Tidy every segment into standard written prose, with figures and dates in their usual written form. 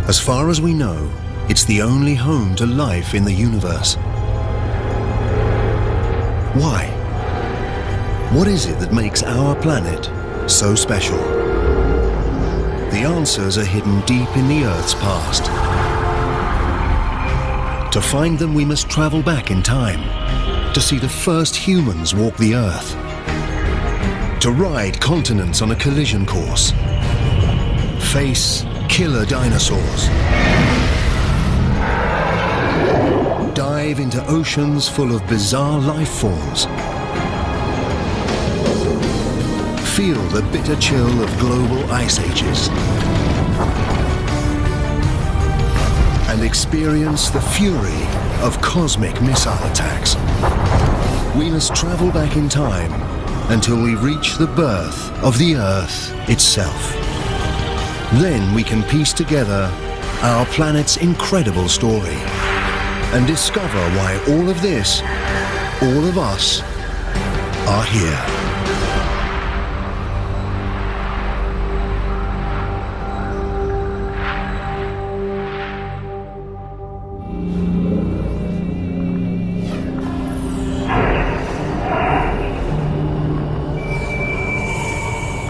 As far as we know, it's the only home to life in the universe. Why? What is it that makes our planet so special? The answers are hidden deep in the Earth's past. To find them, we must travel back in time to see the first humans walk the Earth, to ride continents on a collision course, face killer dinosaurs, dive into oceans full of bizarre life forms, feel the bitter chill of global ice ages, and experience the fury of cosmic missile attacks. We must travel back in time until we reach the birth of the Earth itself. Then we can piece together our planet's incredible story and discover why all of this, all of us, are here.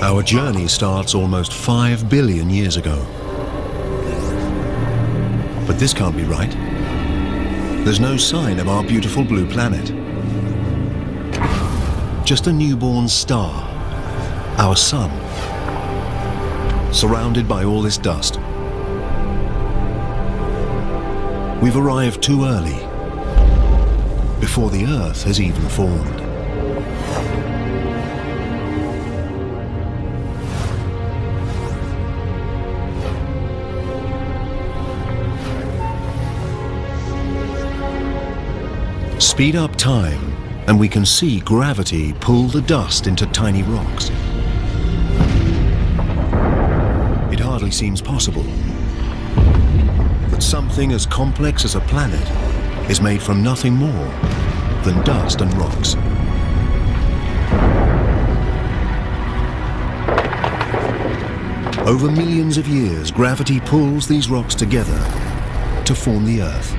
Our journey starts almost 5 billion years ago. But this can't be right. There's no sign of our beautiful blue planet. Just a newborn star, our sun, surrounded by all this dust. We've arrived too early, before the Earth has even formed. Speed up time, and we can see gravity pull the dust into tiny rocks. It hardly seems possible that something as complex as a planet is made from nothing more than dust and rocks. Over millions of years, gravity pulls these rocks together to form the Earth.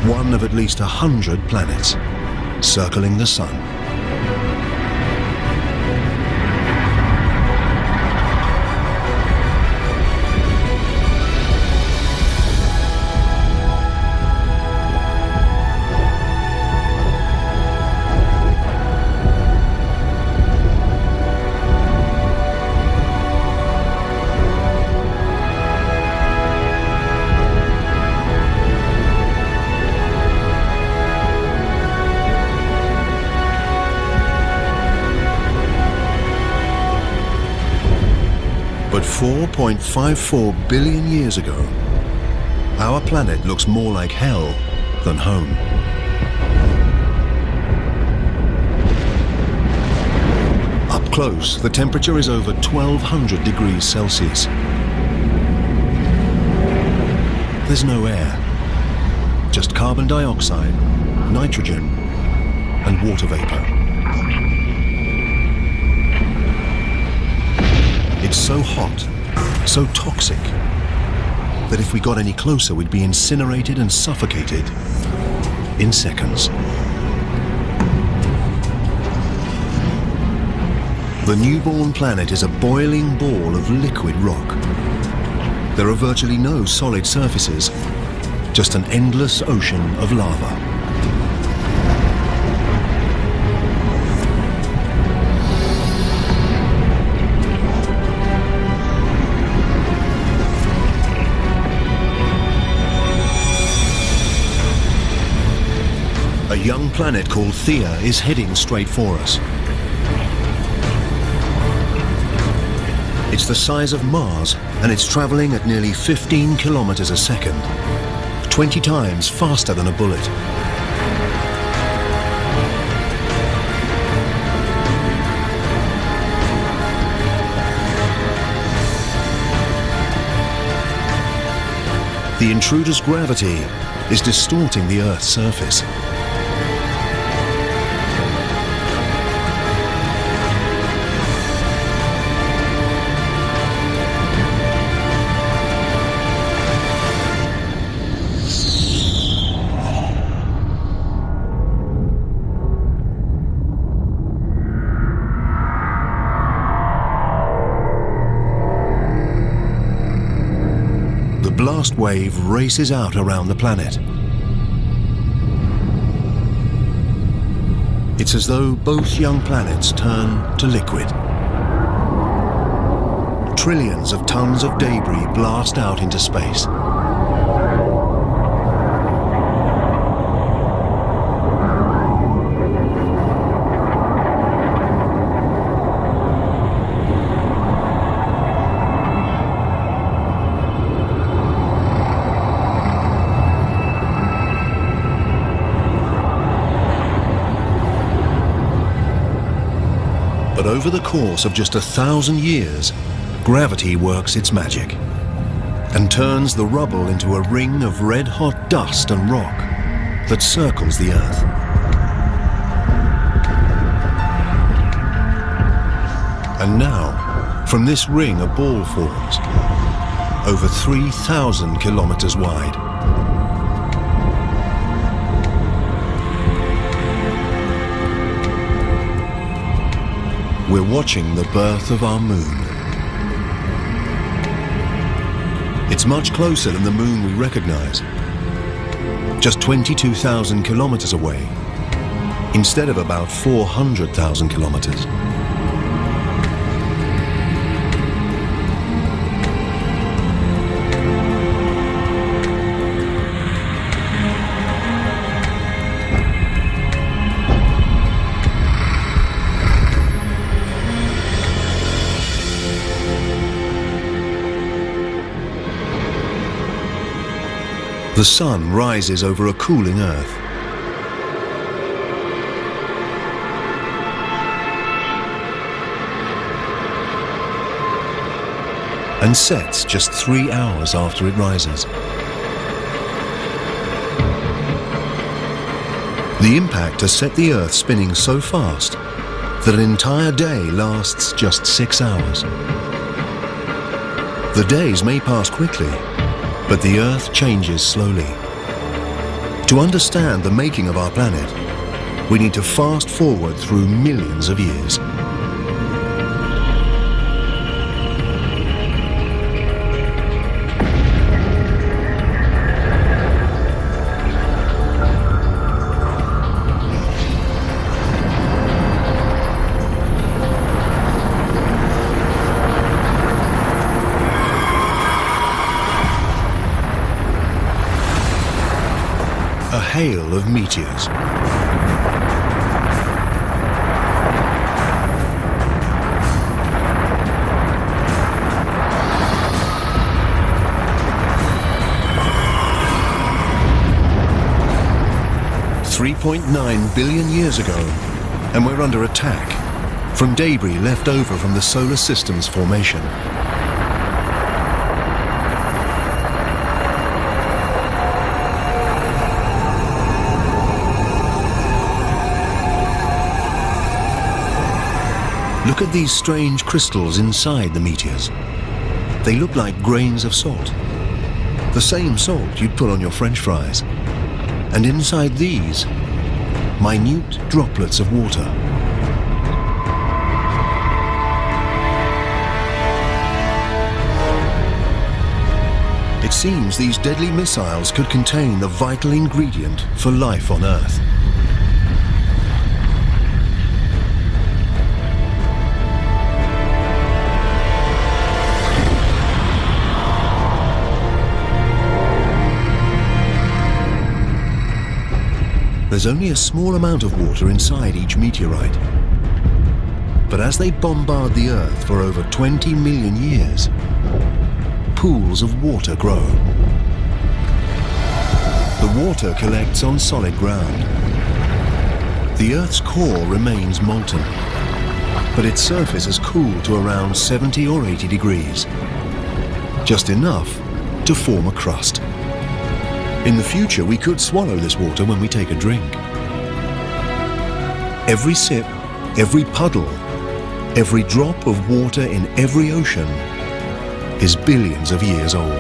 One of at least 100 planets circling the sun. But 4.54 billion years ago, our planet looks more like hell than home. Up close, the temperature is over 1200 degrees Celsius. There's no air, just carbon dioxide, nitrogen, and water vapor. It's so hot, so toxic, that if we got any closer, we'd be incinerated and suffocated in seconds. The newborn planet is a boiling ball of liquid rock. There are virtually no solid surfaces, just an endless ocean of lava. A young planet called Theia is heading straight for us. It's the size of Mars, and it's traveling at nearly 15 kilometers a second, 20 times faster than a bullet. The intruder's gravity is distorting the Earth's surface. blast wave races out around the planet. It's as though both young planets turn to liquid. Trillions of tons of debris blast out into space. But over the course of just 1,000 years, gravity works its magic and turns the rubble into a ring of red-hot dust and rock that circles the Earth. And now, from this ring a ball forms, over 3,000 kilometers wide. We're watching the birth of our moon. It's much closer than the moon we recognize. Just 22,000 kilometers away, instead of about 400,000 kilometers. The sun rises over a cooling Earth. And sets just 3 hours after it rises. The impact has set the Earth spinning so fast that an entire day lasts just 6 hours. The days may pass quickly, but the Earth changes slowly. To understand the making of our planet, we need to fast forward through millions of years. A hail of meteors. $3.9 billion years ago, and we're under attack from debris left over from the solar system's formation. Look at these strange crystals inside the meteors. They look like grains of salt. The same salt you'd put on your French fries. And inside these, minute droplets of water. It seems these deadly missiles could contain the vital ingredient for life on Earth. There's only a small amount of water inside each meteorite. But as they bombard the Earth for over 20 million years, pools of water grow. The water collects on solid ground. The Earth's core remains molten, but its surface has cooled to around 70 or 80 degrees, just enough to form a crust. In the future, we could swallow this water when we take a drink. Every sip, every puddle, every drop of water in every ocean is billions of years old.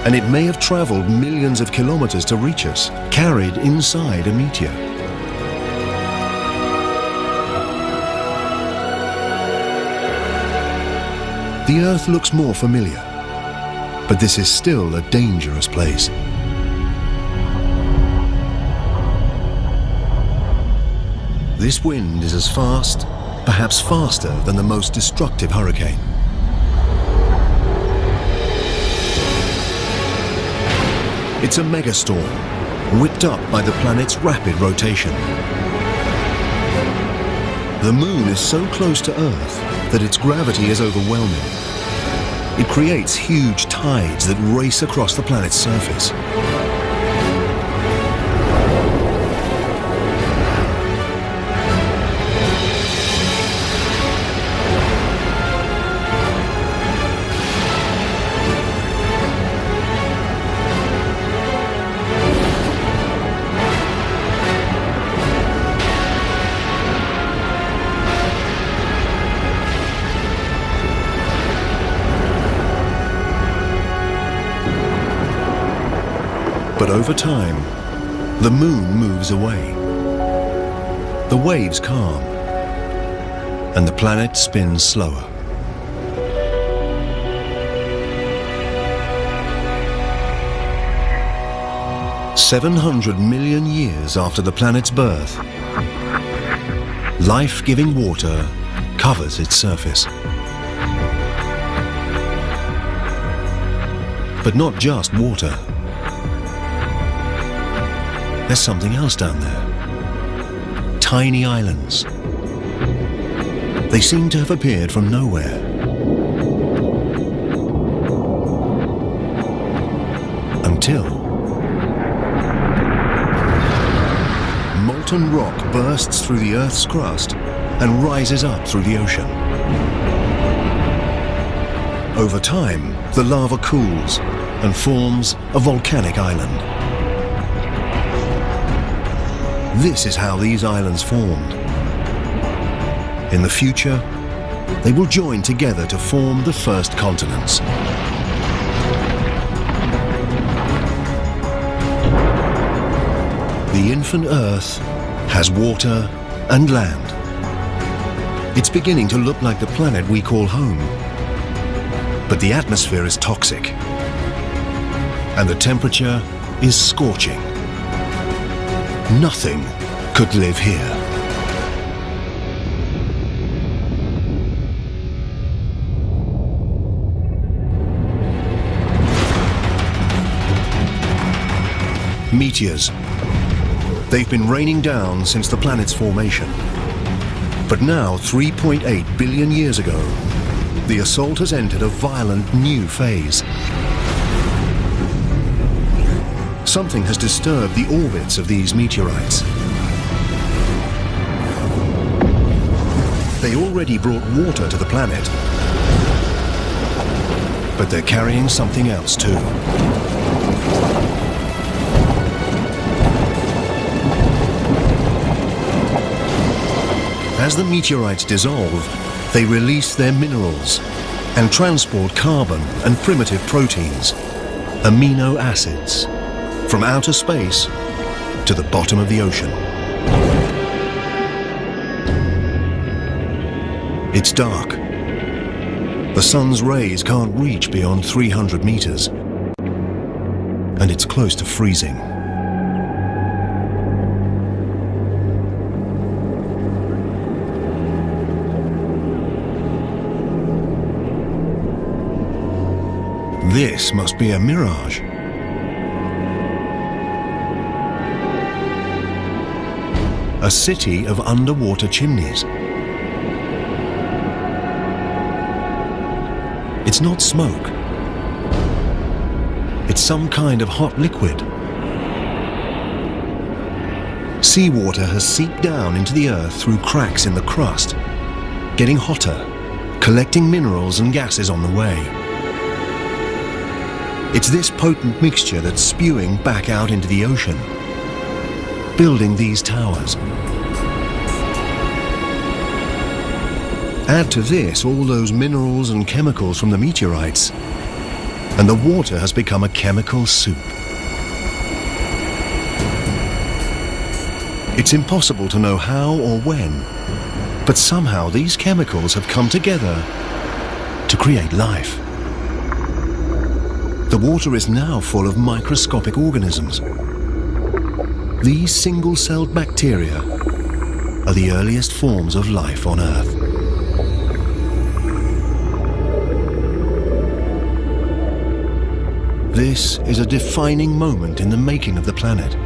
And it may have traveled millions of kilometers to reach us, carried inside a meteor. The Earth looks more familiar, but this is still a dangerous place. This wind is as fast, perhaps faster than the most destructive hurricane. It's a megastorm, whipped up by the planet's rapid rotation. The Moon is so close to Earth that its gravity is overwhelming. It creates huge tides that race across the planet's surface. But over time, the Moon moves away. The waves calm, and the planet spins slower. "700 million years after the planet's birth, life-giving water covers its surface. But not just water. There's something else down there. Tiny islands. They seem to have appeared from nowhere. Until molten rock bursts through the Earth's crust and rises up through the ocean. Over time, the lava cools and forms a volcanic island. This is how these islands formed. In the future, they will join together to form the first continents. The infant Earth has water and land. It's beginning to look like the planet we call home. But the atmosphere is toxic, and the temperature is scorching. Nothing could live here. Meteors. They've been raining down since the planet's formation. But now, 3.8 billion years ago, the assault has entered a violent new phase. Something has disturbed the orbits of these meteorites. They already brought water to the planet, but they're carrying something else too. As the meteorites dissolve, they release their minerals and transport carbon and primitive proteins, amino acids, from outer space to the bottom of the ocean. It's dark. The sun's rays can't reach beyond 300 meters, and it's close to freezing. This must be a mirage. A city of underwater chimneys. It's not smoke. It's some kind of hot liquid. Seawater has seeped down into the Earth through cracks in the crust, getting hotter, collecting minerals and gases on the way. It's this potent mixture that's spewing back out into the ocean, building these towers. Add to this all those minerals and chemicals from the meteorites, and the water has become a chemical soup. It's impossible to know how or when, but somehow these chemicals have come together to create life. The water is now full of microscopic organisms. These single-celled bacteria are the earliest forms of life on Earth. This is a defining moment in the making of the planet.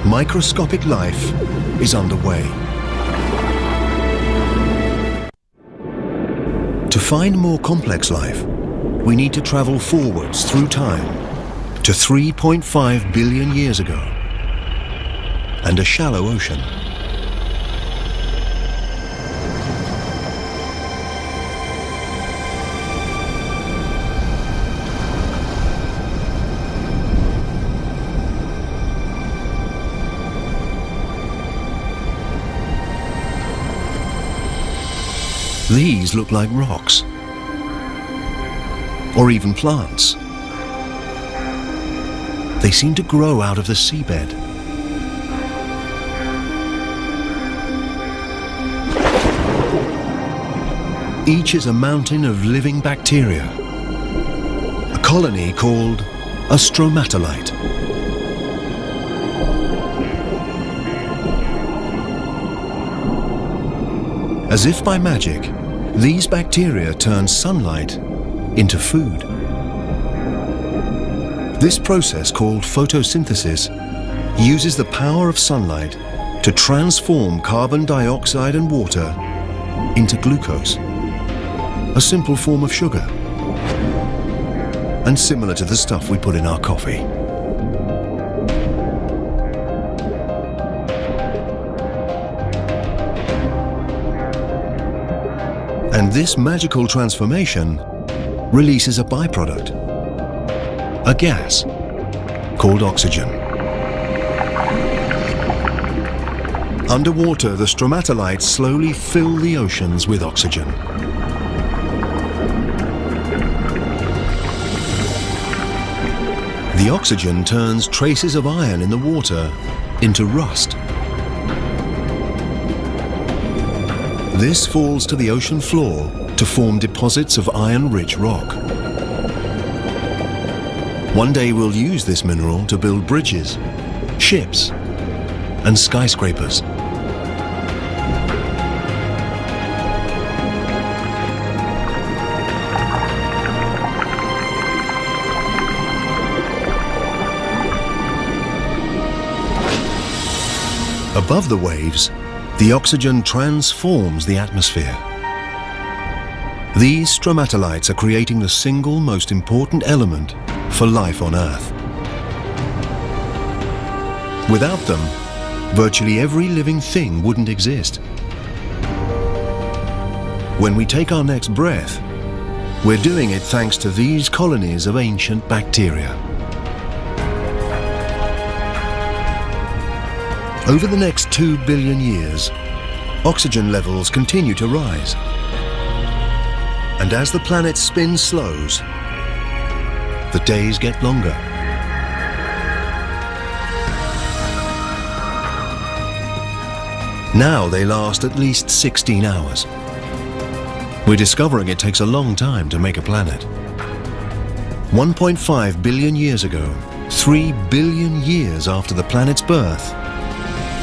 Microscopic life is underway. To find more complex life, we need to travel forwards through time to 3.5 billion years ago and a shallow ocean. These look like rocks, or even plants. They seem to grow out of the seabed. Each is a mountain of living bacteria, a colony called a stromatolite. As if by magic, these bacteria turn sunlight into food. This process, called photosynthesis, uses the power of sunlight to transform carbon dioxide and water into glucose, a simple form of sugar, and similar to the stuff we put in our coffee. And this magical transformation releases a byproduct, a gas called oxygen. Underwater, the stromatolites slowly fill the oceans with oxygen. The oxygen turns traces of iron in the water into rust. This falls to the ocean floor to form deposits of iron-rich rock. One day we'll use this mineral to build bridges, ships, and skyscrapers. Above the waves, the oxygen transforms the atmosphere. These stromatolites are creating the single most important element for life on Earth. Without them, virtually every living thing wouldn't exist. When we take our next breath, we're doing it thanks to these colonies of ancient bacteria. Over the next 2 billion years, oxygen levels continue to rise. And as the planet's spin slows, the days get longer. Now they last at least 16 hours. We're discovering it takes a long time to make a planet. 1.5 billion years ago, 3 billion years after the planet's birth,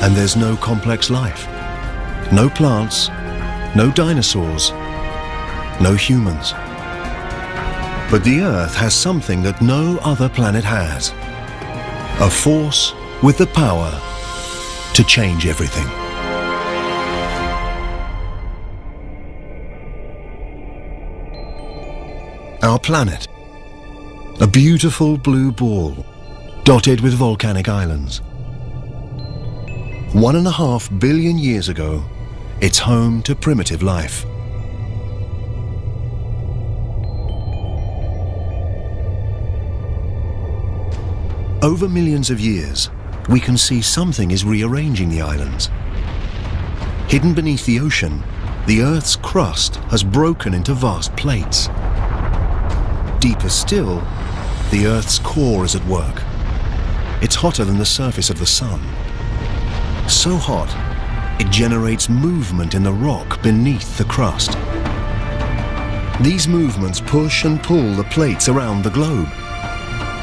and there's no complex life. No plants, no dinosaurs, no humans. But the Earth has something that no other planet has. A force with the power to change everything. Our planet, a beautiful blue ball, dotted with volcanic islands. 1.5 billion years ago, it's home to primitive life. Over millions of years, we can see something is rearranging the islands. Hidden beneath the ocean, the Earth's crust has broken into vast plates. Deeper still, the Earth's core is at work. It's hotter than the surface of the sun. So hot It generates movement in the rock beneath the crust. These movements push and pull the plates around the globe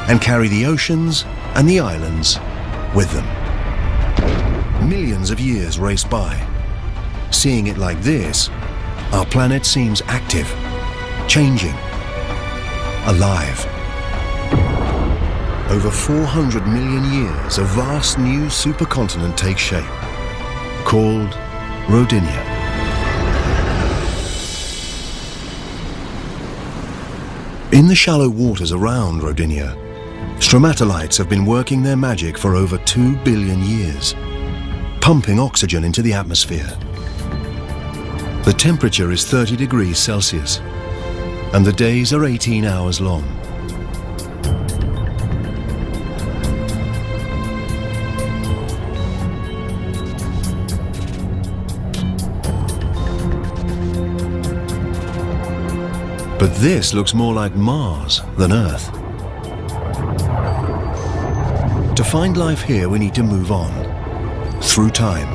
and carry the oceans and the islands with them. Millions of years race by. Seeing it like this, our planet seems active, changing, alive. Over 400 million years, a vast new supercontinent takes shape, called Rodinia. In the shallow waters around Rodinia, stromatolites have been working their magic for over 2 billion years, pumping oxygen into the atmosphere. The temperature is 30 degrees Celsius, and the days are 18 hours long. But this looks more like Mars than Earth. To find life here, we need to move on, through time.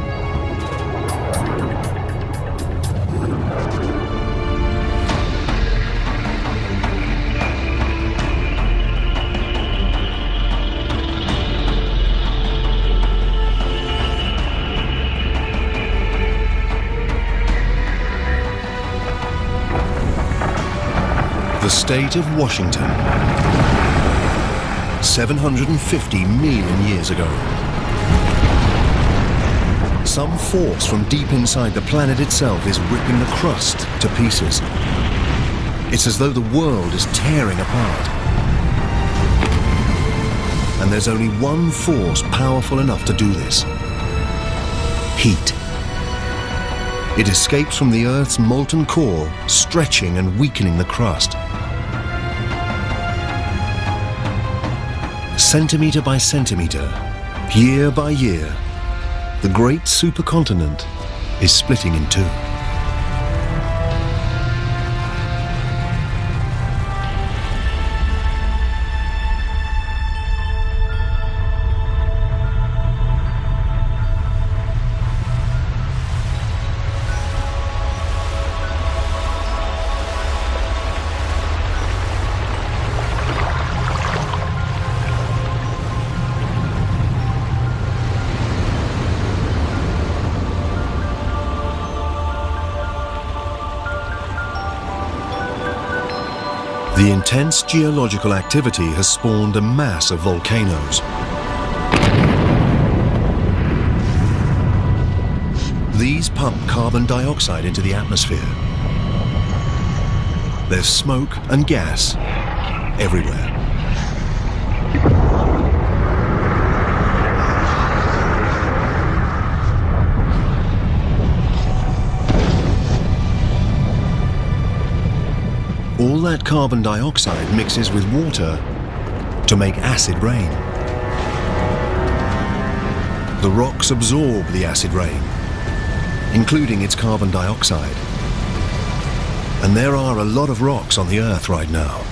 The state of Washington, 750 million years ago. Some force from deep inside the planet itself is ripping the crust to pieces. It's as though the world is tearing apart. And there's only one force powerful enough to do this: heat. It escapes from the Earth's molten core, stretching and weakening the crust. Centimeter by centimeter, year by year, the great supercontinent is splitting in two. The intense geological activity has spawned a mass of volcanoes. These pump carbon dioxide into the atmosphere. There's smoke and gas everywhere. All that carbon dioxide mixes with water to make acid rain. The rocks absorb the acid rain, including its carbon dioxide. And there are a lot of rocks on the Earth right now,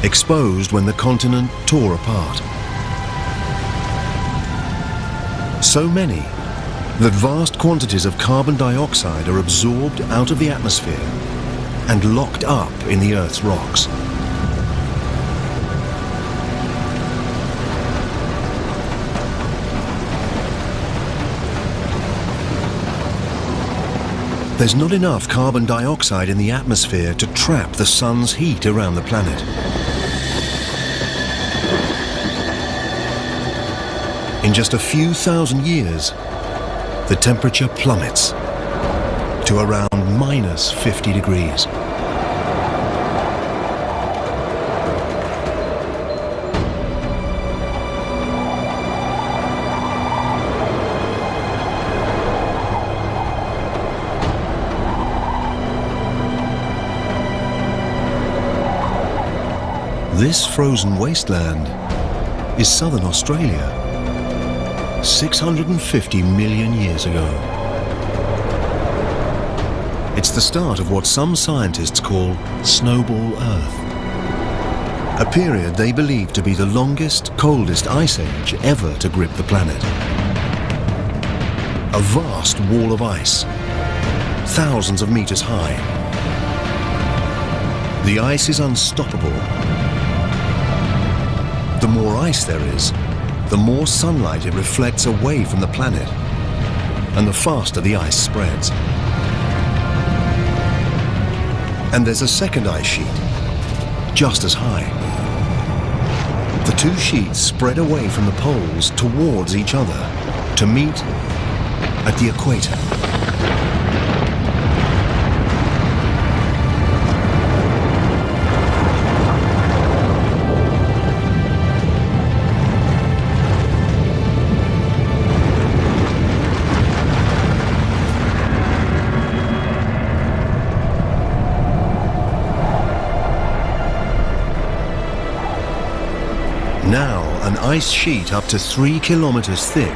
exposed when the continent tore apart. So many that vast quantities of carbon dioxide are absorbed out of the atmosphere and locked up in the Earth's rocks. There's not enough carbon dioxide in the atmosphere to trap the sun's heat around the planet. In just a few thousand years, the temperature plummets to around minus 50 degrees. This frozen wasteland is southern Australia, 650 million years ago. It's the start of what some scientists call Snowball Earth, a period they believe to be the longest, coldest ice age ever to grip the planet. a vast wall of ice, thousands of meters high. The ice is unstoppable. The more ice there is, the more sunlight it reflects away from the planet, and the faster the ice spreads. And there's a second ice sheet, just as high. The two sheets spread away from the poles towards each other to meet at the equator. Now, an ice sheet up to 3 kilometers thick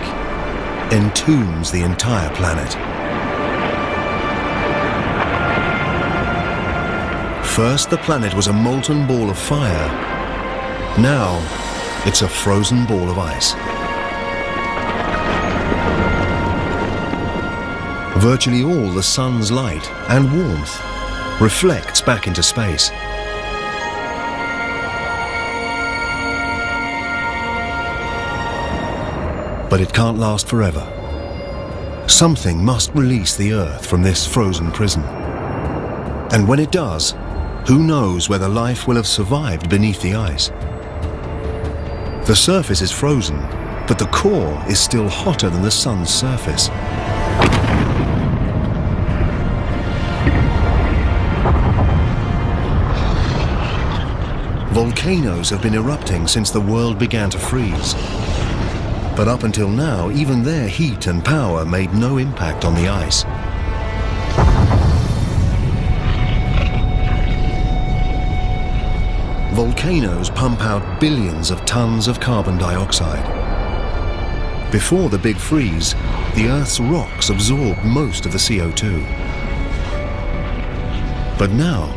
entombs the entire planet. First, the planet was a molten ball of fire. Now, it's a frozen ball of ice. Virtually all the sun's light and warmth reflects back into space. But it can't last forever. Something must release the Earth from this frozen prison. And when it does, who knows whether life will have survived beneath the ice? The surface is frozen, but the core is still hotter than the sun's surface. Volcanoes have been erupting since the world began to freeze. But up until now, even their heat and power made no impact on the ice. Volcanoes pump out billions of tons of carbon dioxide. Before the big freeze, the Earth's rocks absorbed most of the CO2. But now,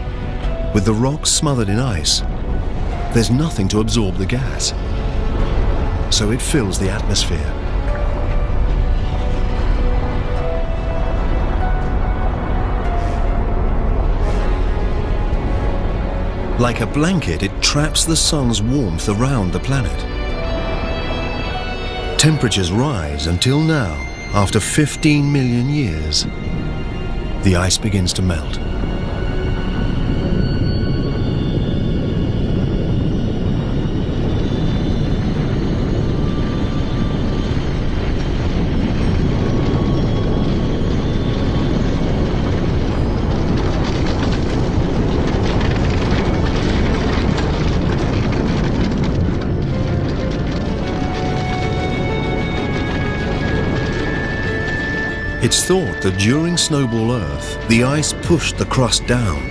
with the rocks smothered in ice, there's nothing to absorb the gas. So it fills the atmosphere. Like a blanket, it traps the sun's warmth around the planet. Temperatures rise until now, after 15 million years, the ice begins to melt. It's thought that during Snowball Earth, the ice pushed the crust down.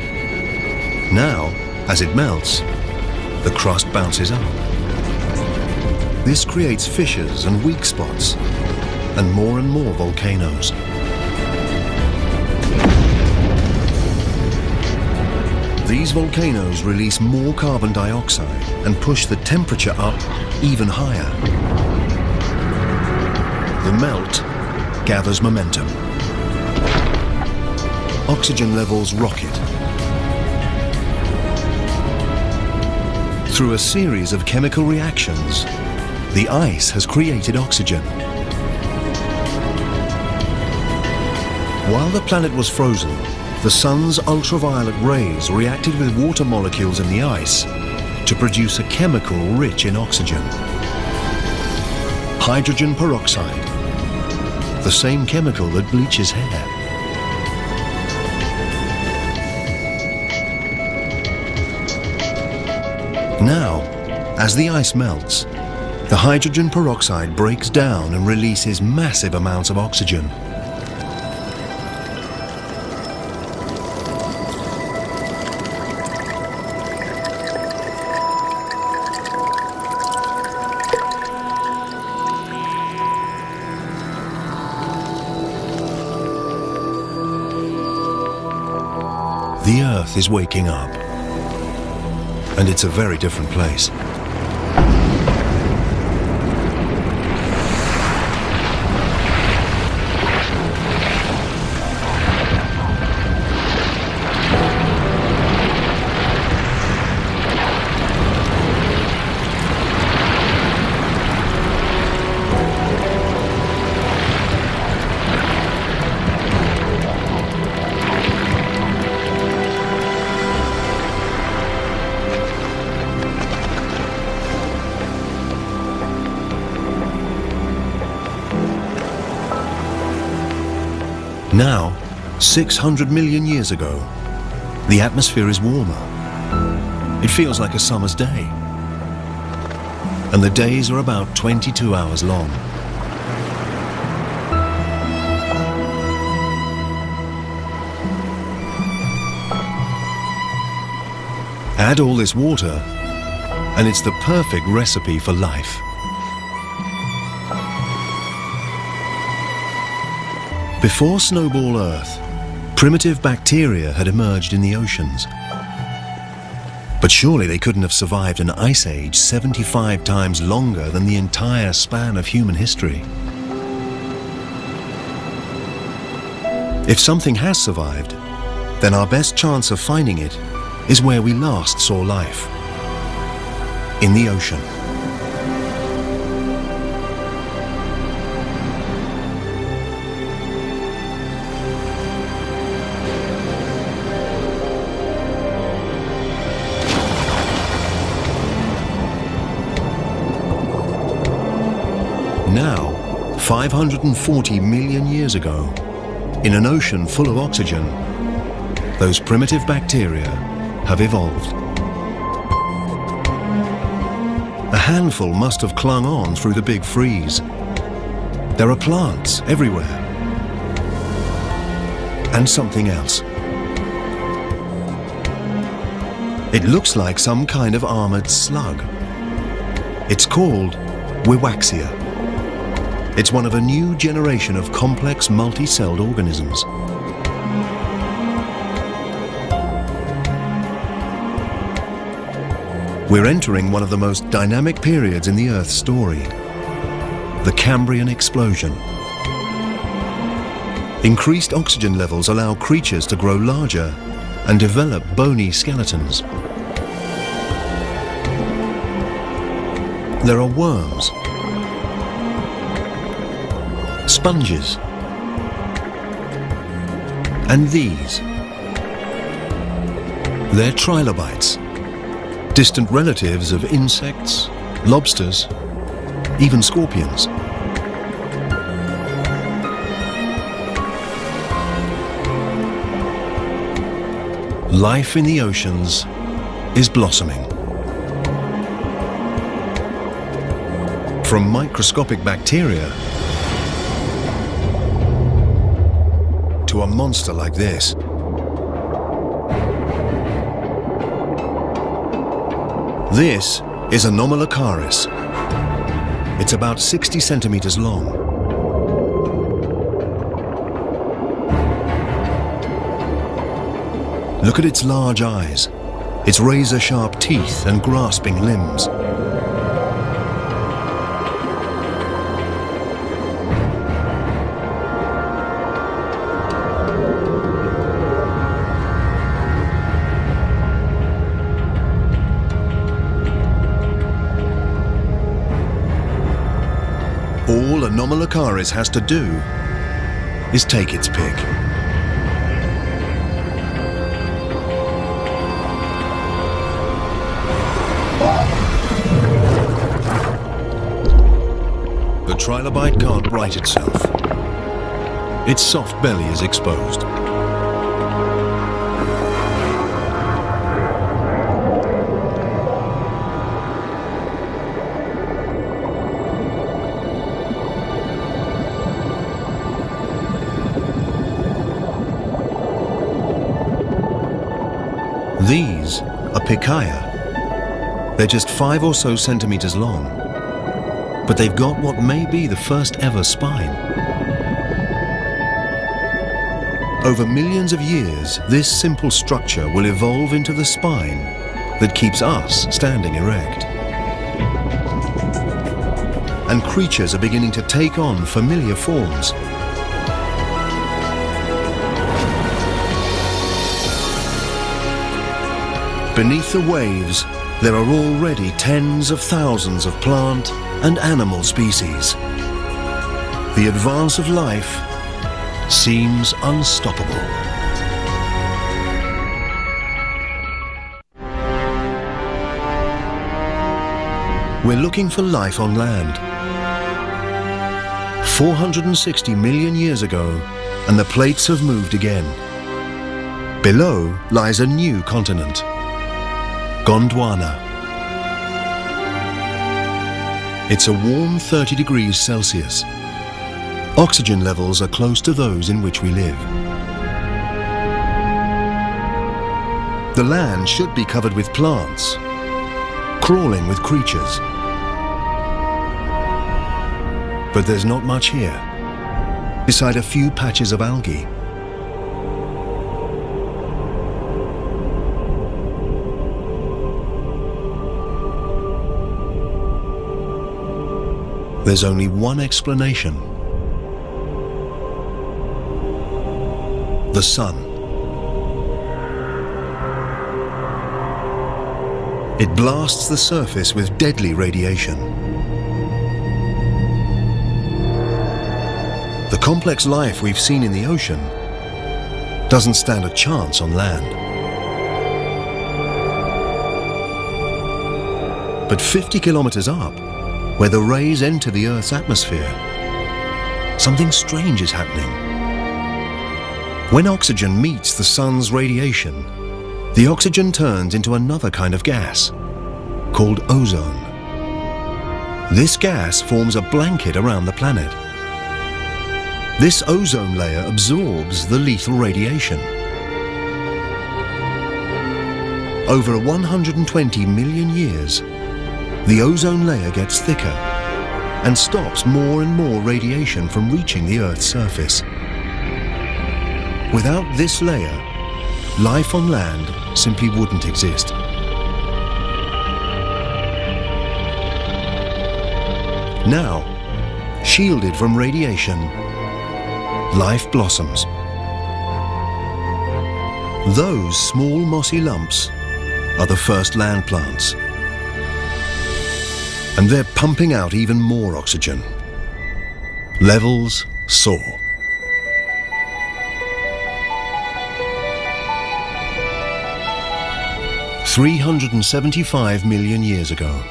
Now, as it melts, the crust bounces up. This creates fissures and weak spots, and more volcanoes. These volcanoes release more carbon dioxide and push the temperature up even higher. The melt gathers momentum. Oxygen levels rocket. Through a series of chemical reactions, the ice has created oxygen. While the planet was frozen, the sun's ultraviolet rays reacted with water molecules in the ice to produce a chemical rich in oxygen. Hydrogen peroxide, the same chemical that bleaches hair. Now, as the ice melts, the hydrogen peroxide breaks down and releases massive amounts of oxygen. The Earth is waking up, and it's a very different place. Now, 600 million years ago, the atmosphere is warmer. It feels like a summer's day. And the days are about 22 hours long. Add all this water, and it's the perfect recipe for life. Before Snowball Earth, primitive bacteria had emerged in the oceans. But surely they couldn't have survived an ice age 75 times longer than the entire span of human history. If something has survived, then our best chance of finding it is where we last saw life, in the ocean. Now, 540 million years ago, in an ocean full of oxygen, those primitive bacteria have evolved. A handful must have clung on through the big freeze. There are plants everywhere. And something else. It looks like some kind of armored slug. It's called Wiwaxia. It's one of a new generation of complex multi-celled organisms. We're entering one of the most dynamic periods in the Earth's story, the Cambrian explosion. Increased oxygen levels allow creatures to grow larger and develop bony skeletons. There are worms, sponges, and these. They're trilobites, distant relatives of insects, lobsters, even scorpions. Life in the oceans is blossoming. From microscopic bacteria to a monster like this. This is Anomalocaris. It's about 60 centimeters long. Look at its large eyes, its razor-sharp teeth and grasping limbs. All Anomalocaris has to do is take its pick. The trilobite can't right itself. Its soft belly is exposed. These are Picaia. They're just 5 or so centimeters long, but they've got what may be the first ever spine. Over millions of years, this simple structure will evolve into the spine that keeps us standing erect. And creatures are beginning to take on familiar forms. Beneath the waves, there are already tens of thousands of plant and animal species. The advance of life seems unstoppable. We're looking for life on land. 460 million years ago, and the plates have moved again. Below lies a new continent, Gondwana. It's a warm 30 degrees Celsius. Oxygen levels are close to those in which we live. The land should be covered with plants, crawling with creatures. But there's not much here, beside a few patches of algae. There's only one explanation. The sun. It blasts the surface with deadly radiation. The complex life we've seen in the ocean doesn't stand a chance on land. But 50 kilometers up, where the rays enter the Earth's atmosphere, something strange is happening. When oxygen meets the sun's radiation, the oxygen turns into another kind of gas, called ozone. This gas forms a blanket around the planet. This ozone layer absorbs the lethal radiation. Over 120 million years, the ozone layer gets thicker and stops more and more radiation from reaching the Earth's surface. Without this layer, life on land simply wouldn't exist. Now, shielded from radiation, life blossoms. Those small mossy lumps are the first land plants. And they're pumping out even more oxygen. Levels soar. $375 million years ago.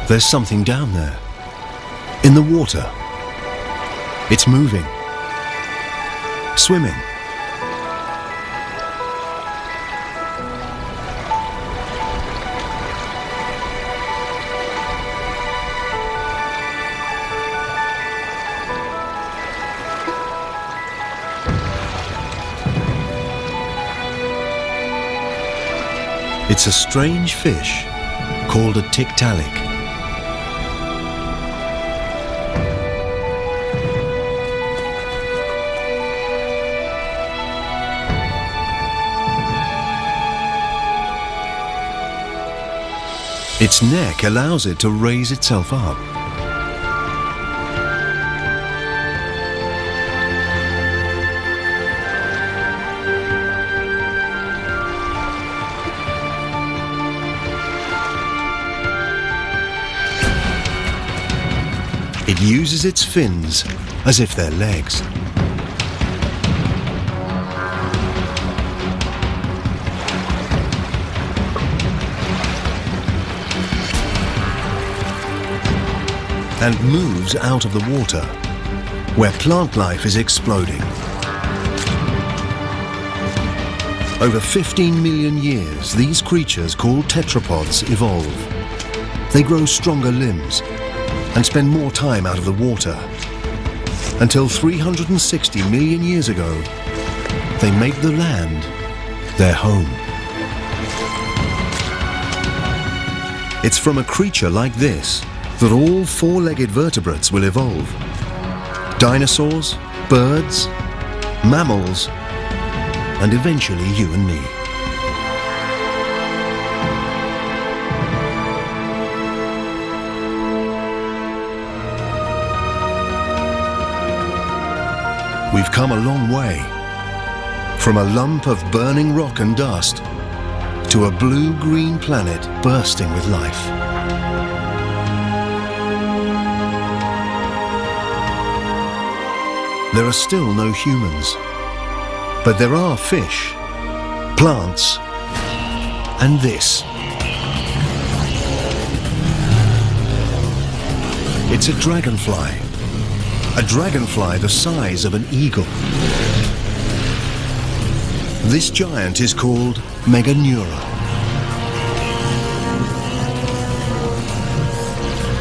There's something down there, in the water. It's moving, swimming. It's a strange fish called a tiktaalik. Its neck allows it to raise itself up. It uses its fins as if they're legs. And moves out of the water, where plant life is exploding. Over 15 million years, these creatures called tetrapods evolve. They grow stronger limbs and spend more time out of the water, until 360 million years ago, they make the land their home. It's from a creature like this that all four-legged vertebrates will evolve. Dinosaurs, birds, mammals, and eventually you and me. We've come a long way, from a lump of burning rock and dust to a blue-green planet bursting with life. There are still no humans, But there are fish, plants, and this. It's a dragonfly. A dragonfly the size of an eagle. This giant is called Meganeura.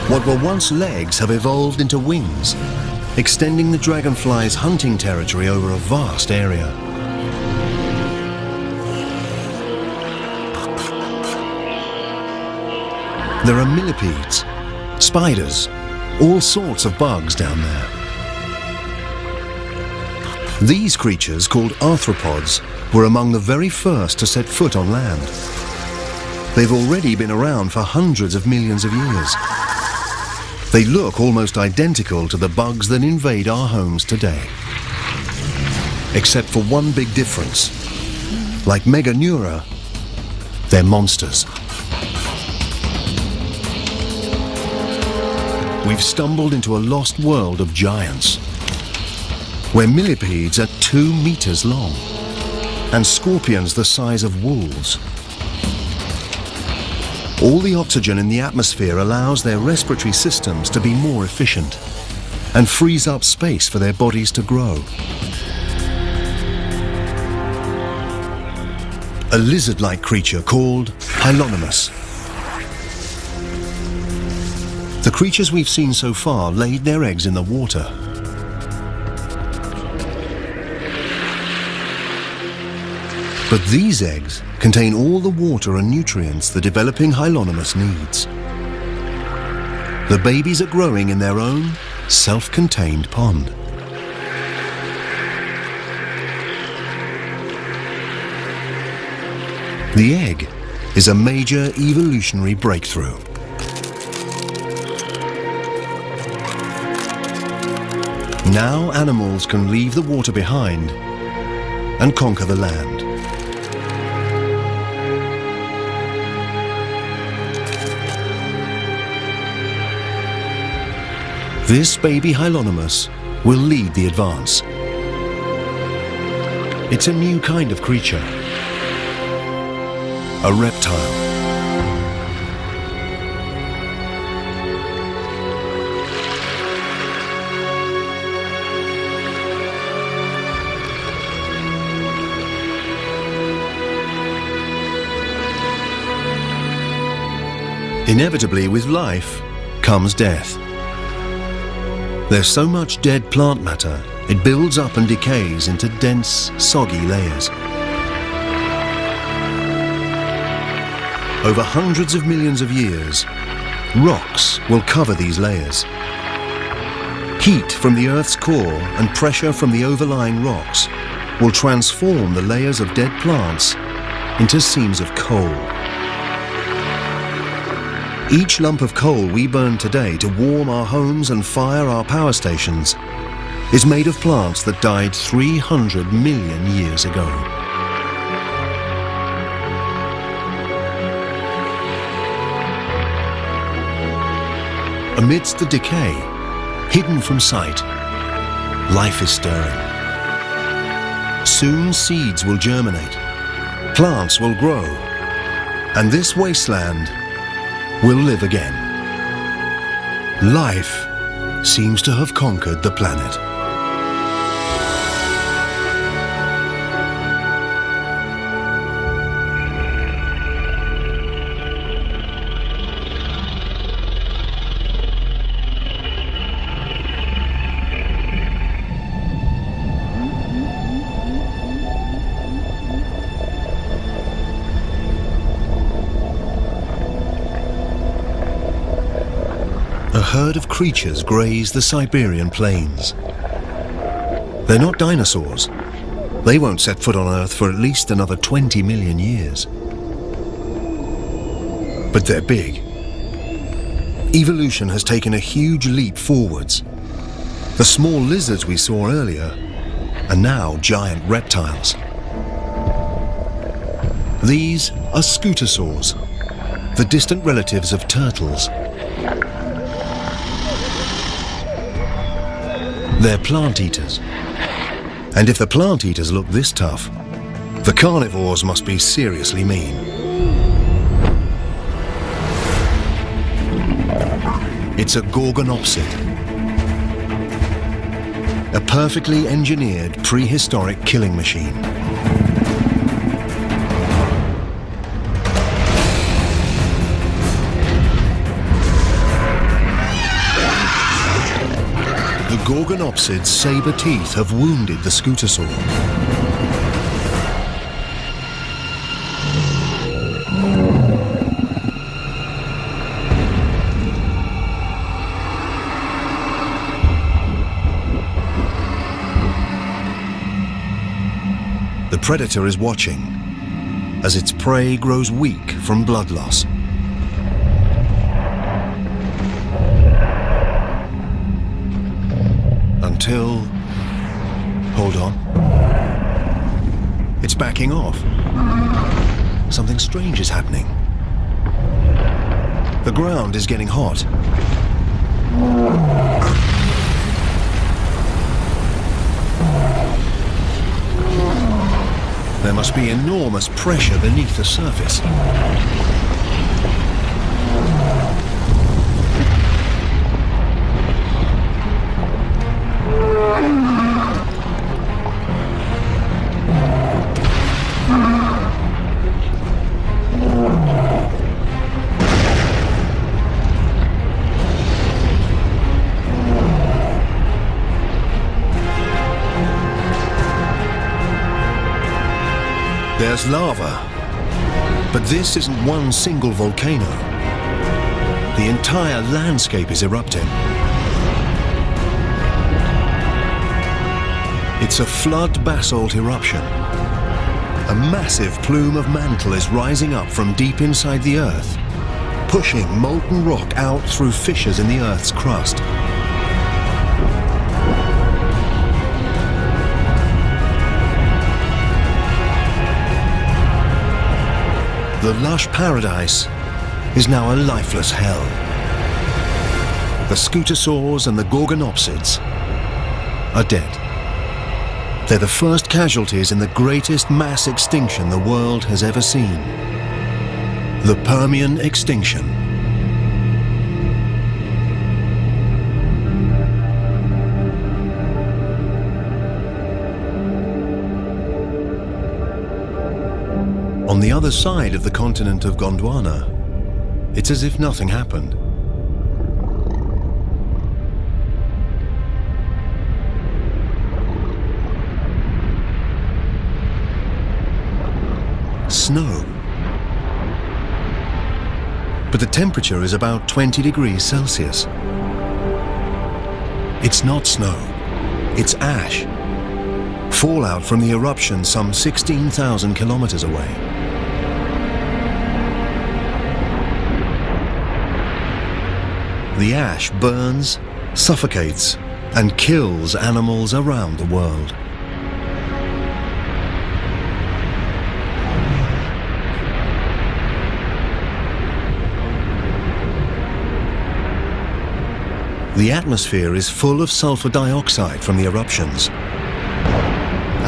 What were once legs have evolved into wings, extending the dragonfly's hunting territory over a vast area. There are millipedes, spiders, all sorts of bugs down there. These creatures, called arthropods, were among the very first to set foot on land. They've already been around for hundreds of millions of years. They look almost identical to the bugs that invade our homes today. Except for one big difference. Like Meganeura, they're monsters. We've stumbled into a lost world of giants, where millipedes are 2 meters long, and scorpions the size of wolves. All the oxygen in the atmosphere allows their respiratory systems to be more efficient and frees up space for their bodies to grow. A lizard-like creature called Hylonomus. The creatures we've seen so far laid their eggs in the water. But these eggs contain all the water and nutrients the developing Hylonomus needs. The babies are growing in their own self-contained pond. The egg is a major evolutionary breakthrough. Now animals can leave the water behind and conquer the land. This baby Hylonomus will lead the advance. It's a new kind of creature, a reptile. Inevitably, with life comes death. There's so much dead plant matter, it builds up and decays into dense, soggy layers. Over hundreds of millions of years, rocks will cover these layers. Heat from the Earth's core and pressure from the overlying rocks will transform the layers of dead plants into seams of coal. Each lump of coal we burn today to warm our homes and fire our power stations is made of plants that died 300 million years ago. Amidst the decay, hidden from sight, life is stirring. Soon seeds will germinate, plants will grow, and this wasteland will live again. Life seems to have conquered the planet. A herd of creatures graze the Siberian plains. They're not dinosaurs. They won't set foot on Earth for at least another 20 million years. But they're big. Evolution has taken a huge leap forwards. The small lizards we saw earlier are now giant reptiles. These are scutosaurs, the distant relatives of turtles. They're plant eaters, And if the plant eaters look this tough, the carnivores must be seriously mean. It's a gorgonopsid, a perfectly engineered prehistoric killing machine. The gorgonopsid's saber teeth have wounded the scutosaur. The predator is watching as its prey grows weak from blood loss. Until... hold on. It's backing off. Something strange is happening. The ground is getting hot. There must be enormous pressure beneath the surface. There's lava, but this isn't one single volcano. The entire landscape is erupting. It's a flood basalt eruption. A massive plume of mantle is rising up from deep inside the Earth, pushing molten rock out through fissures in the Earth's crust. The lush paradise is now a lifeless hell. The scutosaurs and the gorgonopsids are dead. They're the first casualties in the greatest mass extinction the world has ever seen. The Permian extinction. On the other side of the continent of Gondwana, it's as if nothing happened. Snow. But the temperature is about 20 degrees Celsius. It's not snow, it's ash. Fallout from the eruption some 16,000 kilometers away. The ash burns, suffocates, and kills animals around the world. The atmosphere is full of sulfur dioxide from the eruptions.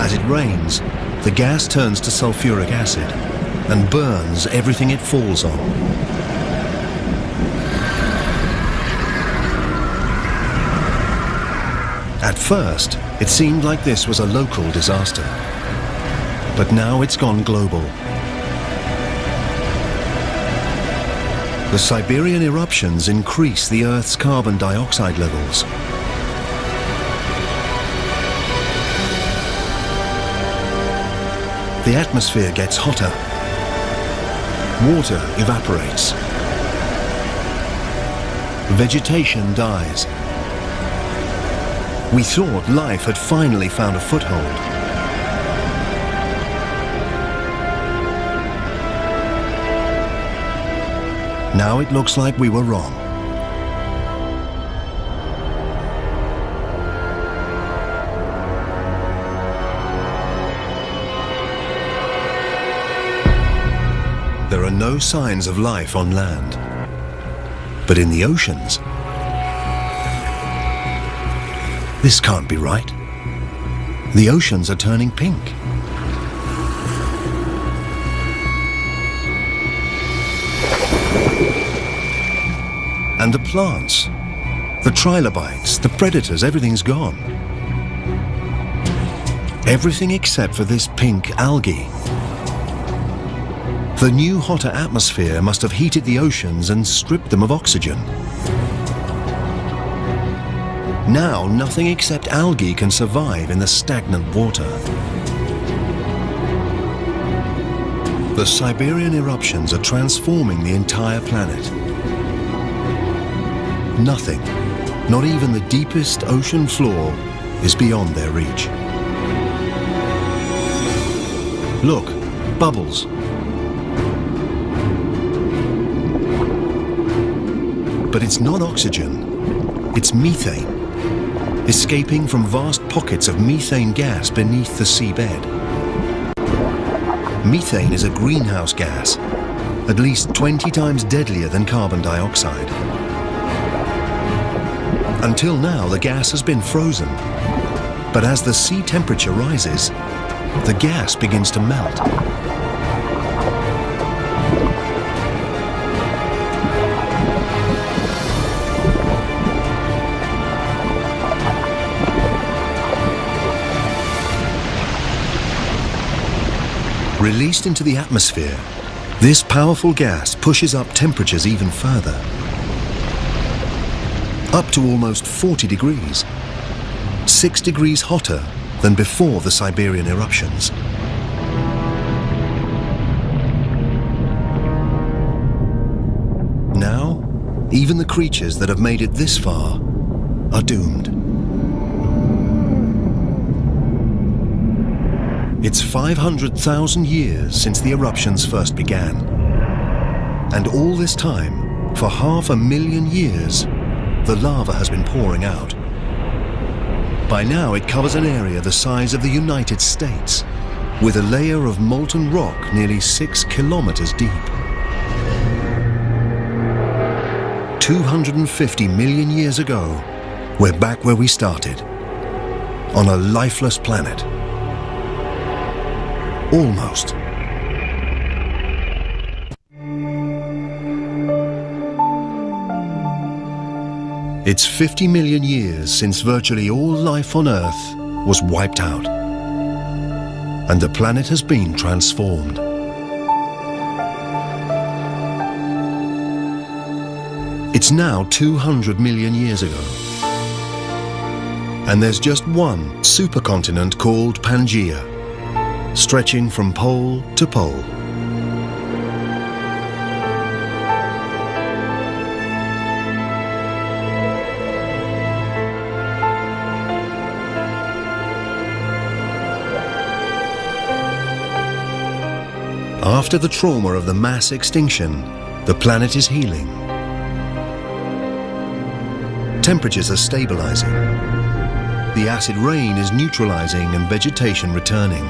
As it rains, the gas turns to sulfuric acid and burns everything it falls on. At first, it seemed like this was a local disaster, but now it's gone global. The Siberian eruptions increase the Earth's carbon dioxide levels. The atmosphere gets hotter. Water evaporates. Vegetation dies. We thought life had finally found a foothold. Now it looks like we were wrong. There are no signs of life on land, but in the oceans, this can't be right. The oceans are turning pink. And the plants, the trilobites, the predators, everything's gone. Everything except for this pink algae. The new hotter atmosphere must have heated the oceans and stripped them of oxygen. Now, nothing except algae can survive in the stagnant water. The Siberian eruptions are transforming the entire planet. Nothing, not even the deepest ocean floor, is beyond their reach. Look, bubbles. But it's not oxygen, it's methane, escaping from vast pockets of methane gas beneath the seabed. Methane is a greenhouse gas, at least 20 times deadlier than carbon dioxide. Until now, the gas has been frozen, but as the sea temperature rises, the gas begins to melt. Released into the atmosphere, this powerful gas pushes up temperatures even further, up to almost 40 degrees, 6 degrees hotter than before the Siberian eruptions. Now, even the creatures that have made it this far are doomed. It's 500,000 years since the eruptions first began. And all this time, for 500,000 years, the lava has been pouring out. By now it covers an area the size of the United States, with a layer of molten rock nearly 6 kilometers deep. 250 million years ago, we're back where we started, on a lifeless planet. Almost. It's 50 million years since virtually all life on Earth was wiped out, and the planet has been transformed. It's now 200 million years ago, and there's just one supercontinent called Pangaea, stretching from pole to pole. After the trauma of the mass extinction, the planet is healing. Temperatures are stabilizing. The acid rain is neutralizing and vegetation returning.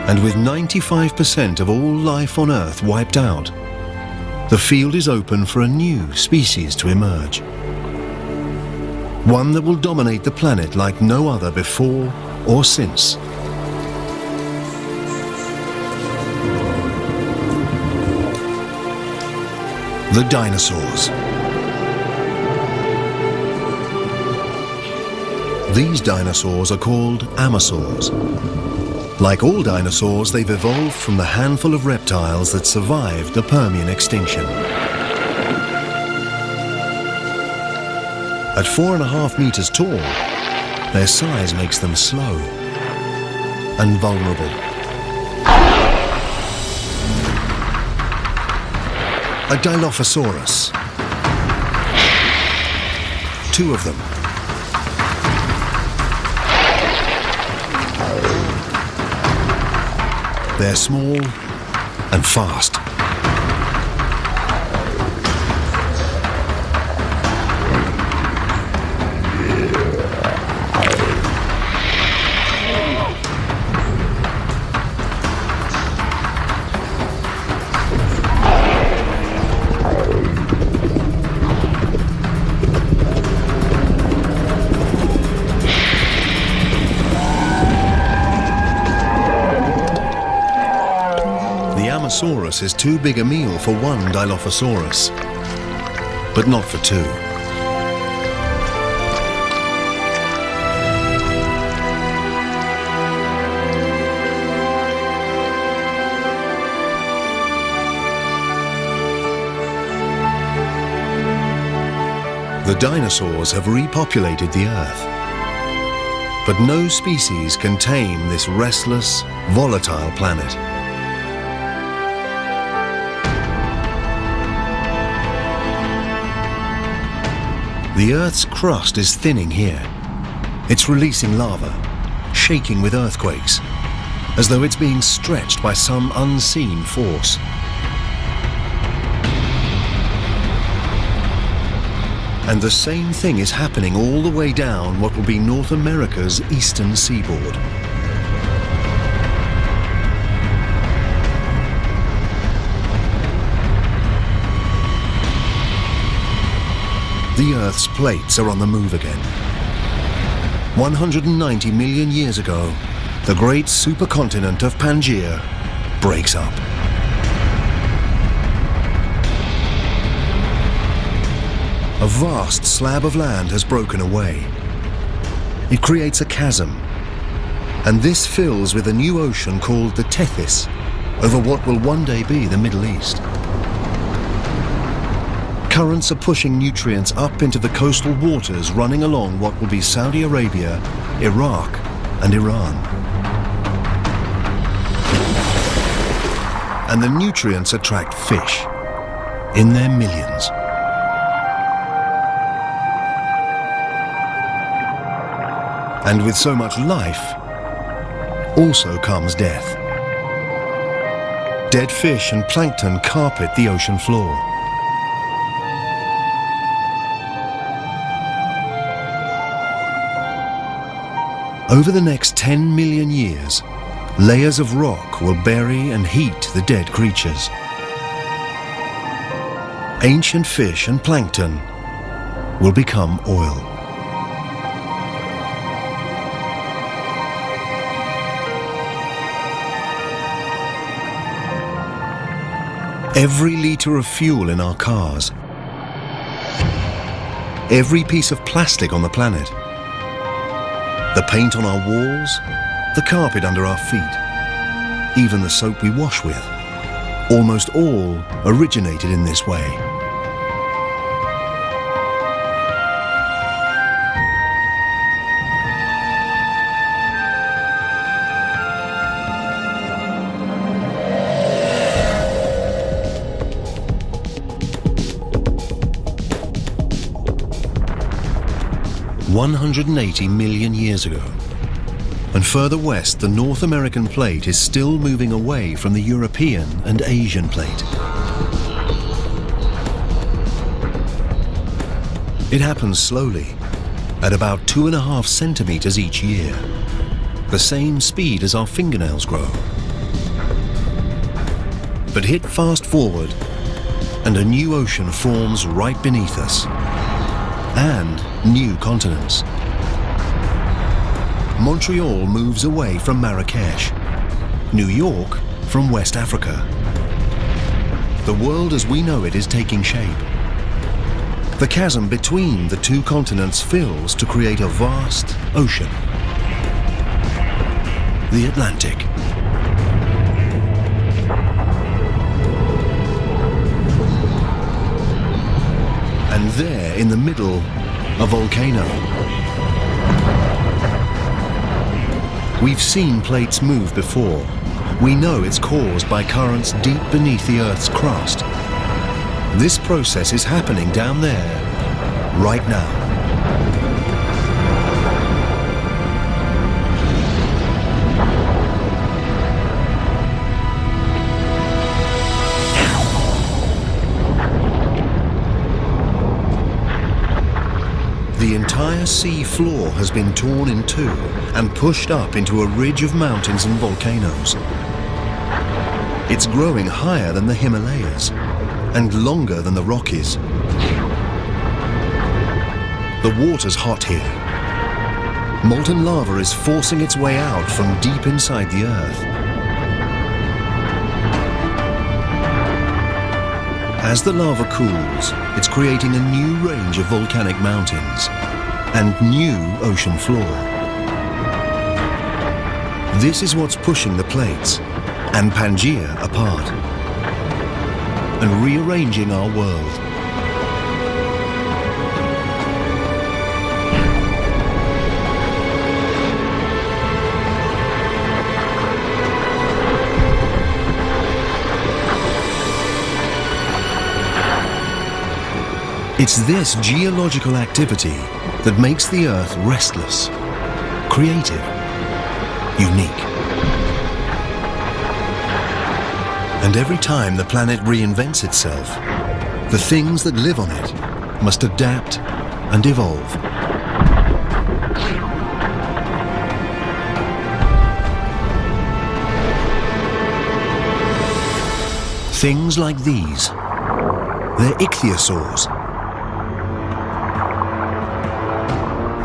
And with 95% of all life on Earth wiped out, the field is open for a new species to emerge. One that will dominate the planet like no other before or since. The dinosaurs. These dinosaurs are called amosaurs. Like all dinosaurs, they've evolved from the handful of reptiles that survived the Permian extinction. At 4.5 meters tall, their size makes them slow and vulnerable. A Dilophosaurus. 2 of them. They're small and fast. Dilophosaurus is too big a meal for one Dilophosaurus, but not for two. The dinosaurs have repopulated the Earth, but no species can tame this restless, volatile planet. The Earth's crust is thinning here. It's releasing lava, shaking with earthquakes, as though it's being stretched by some unseen force. And the same thing is happening all the way down what will be North America's eastern seaboard. The Earth's plates are on the move again. 190 million years ago, the great supercontinent of Pangaea breaks up. A vast slab of land has broken away. It creates a chasm, and this fills with a new ocean called the Tethys, over what will one day be the Middle East. Currents are pushing nutrients up into the coastal waters running along what will be Saudi Arabia, Iraq, and Iran. And the nutrients attract fish in their millions. And with so much life, also comes death. Dead fish and plankton carpet the ocean floor. Over the next 10 million years, layers of rock will bury and heat the dead creatures. Ancient fish and plankton will become oil. Every liter of fuel in our cars, every piece of plastic on the planet, the paint on our walls, the carpet under our feet, even the soap we wash with, almost all originated in this way. $180 million years ago. And further west, the North American plate is still moving away from the European and Asian plate. It happens slowly, at about 2.5 centimeters each year, the same speed as our fingernails grow. But hit fast forward, and a new ocean forms right beneath us, and new continents. Montreal moves away from Marrakesh, New York from West Africa. The world as we know it is taking shape. The chasm between the two continents fills to create a vast ocean, the Atlantic. And there in the middle, a volcano. We've seen plates move before. We know it's caused by currents deep beneath the Earth's crust. This process is happening down there, right now. The entire sea floor has been torn in two and pushed up into a ridge of mountains and volcanoes. It's growing higher than the Himalayas and longer than the Rockies. The water's hot here. Molten lava is forcing its way out from deep inside the Earth. As the lava cools, it's creating a new range of volcanic mountains and new ocean floor. This is what's pushing the plates and Pangaea apart and rearranging our world. It's this geological activity that makes the Earth restless, creative, unique. And every time the planet reinvents itself, the things that live on it must adapt and evolve. Things like these, they're ichthyosaurs.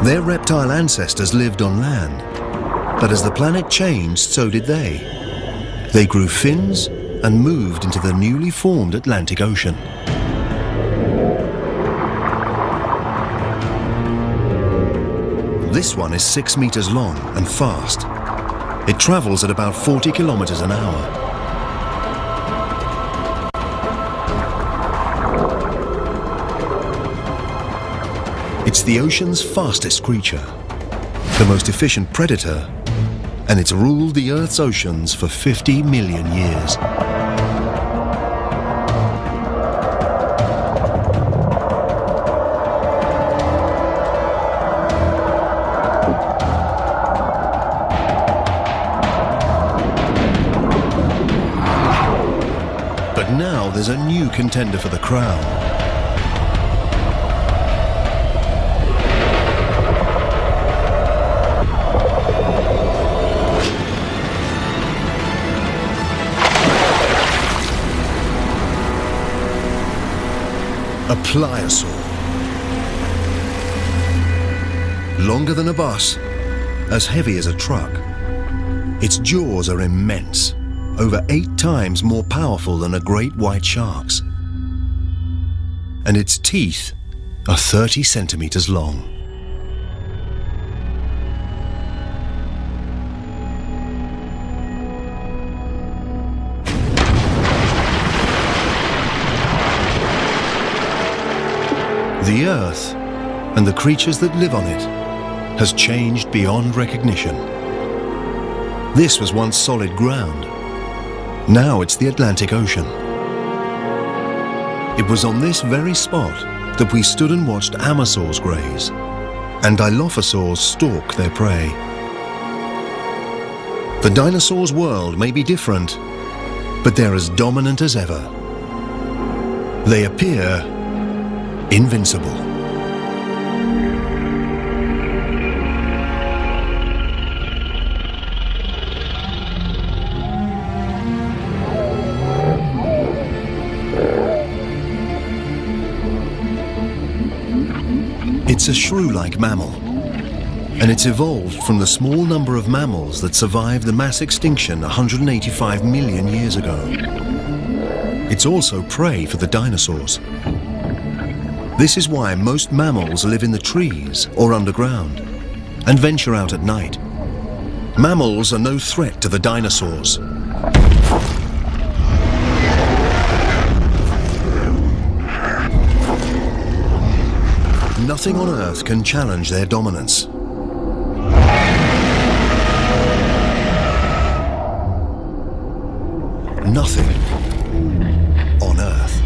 Their reptile ancestors lived on land, but as the planet changed, so did they. They grew fins and moved into the newly formed Atlantic Ocean. This one is 6 meters long and fast. It travels at about 40 kilometers an hour. It's the ocean's fastest creature, the most efficient predator, and it's ruled the Earth's oceans for 50 million years. But now there's a new contender for the crown. A pliosaur. Longer than a bus, as heavy as a truck. Its jaws are immense, over 8 times more powerful than a great white shark's. And its teeth are 30 centimeters long. The Earth, and the creatures that live on it, has changed beyond recognition. This was once solid ground. Now it's the Atlantic Ocean. It was on this very spot that we stood and watched Amazons graze, and Dilophosaurs stalk their prey. The dinosaurs' world may be different, but they're as dominant as ever. They appear invincible. It's a shrew-like mammal, and it's evolved from the small number of mammals that survived the mass extinction 185 million years ago. It's also prey for the dinosaurs. This is why most mammals live in the trees or underground and venture out at night. Mammals are no threat to the dinosaurs. Nothing on Earth can challenge their dominance. Nothing on Earth.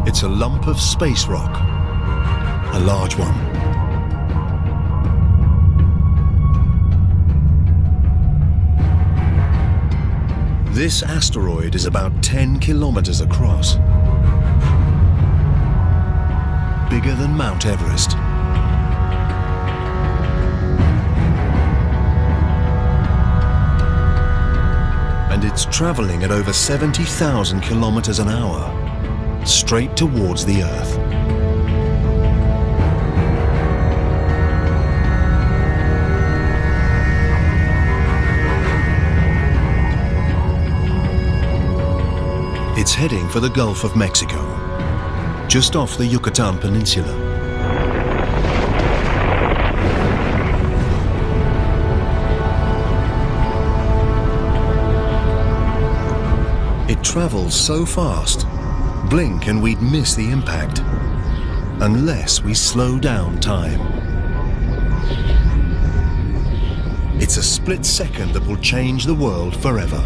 It's a lump of space rock, a large one. This asteroid is about 10 kilometers across, bigger than Mount Everest. And it's traveling at over 70,000 kilometers an hour, straight towards the Earth. It's heading for the Gulf of Mexico, just off the Yucatan Peninsula. It travels so fast, blink and we'd miss the impact, unless we slow down time. It's a split second that will change the world forever.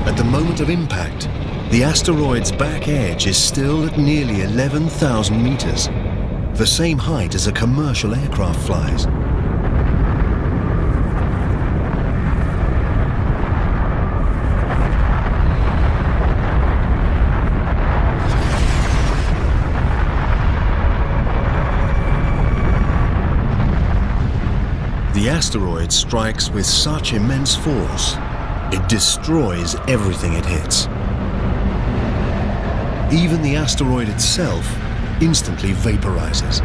At the moment of impact, the asteroid's back edge is still at nearly 11,000 meters, the same height as a commercial aircraft flies. The asteroid strikes with such immense force, it destroys everything it hits. Even the asteroid itself instantly vaporizes.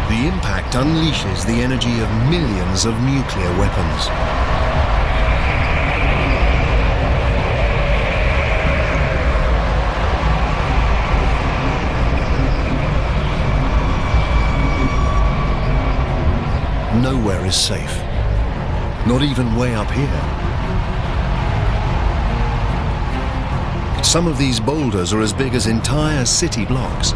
The impact unleashes the energy of millions of nuclear weapons. Nowhere is safe, not even way up here. Some of these boulders are as big as entire city blocks.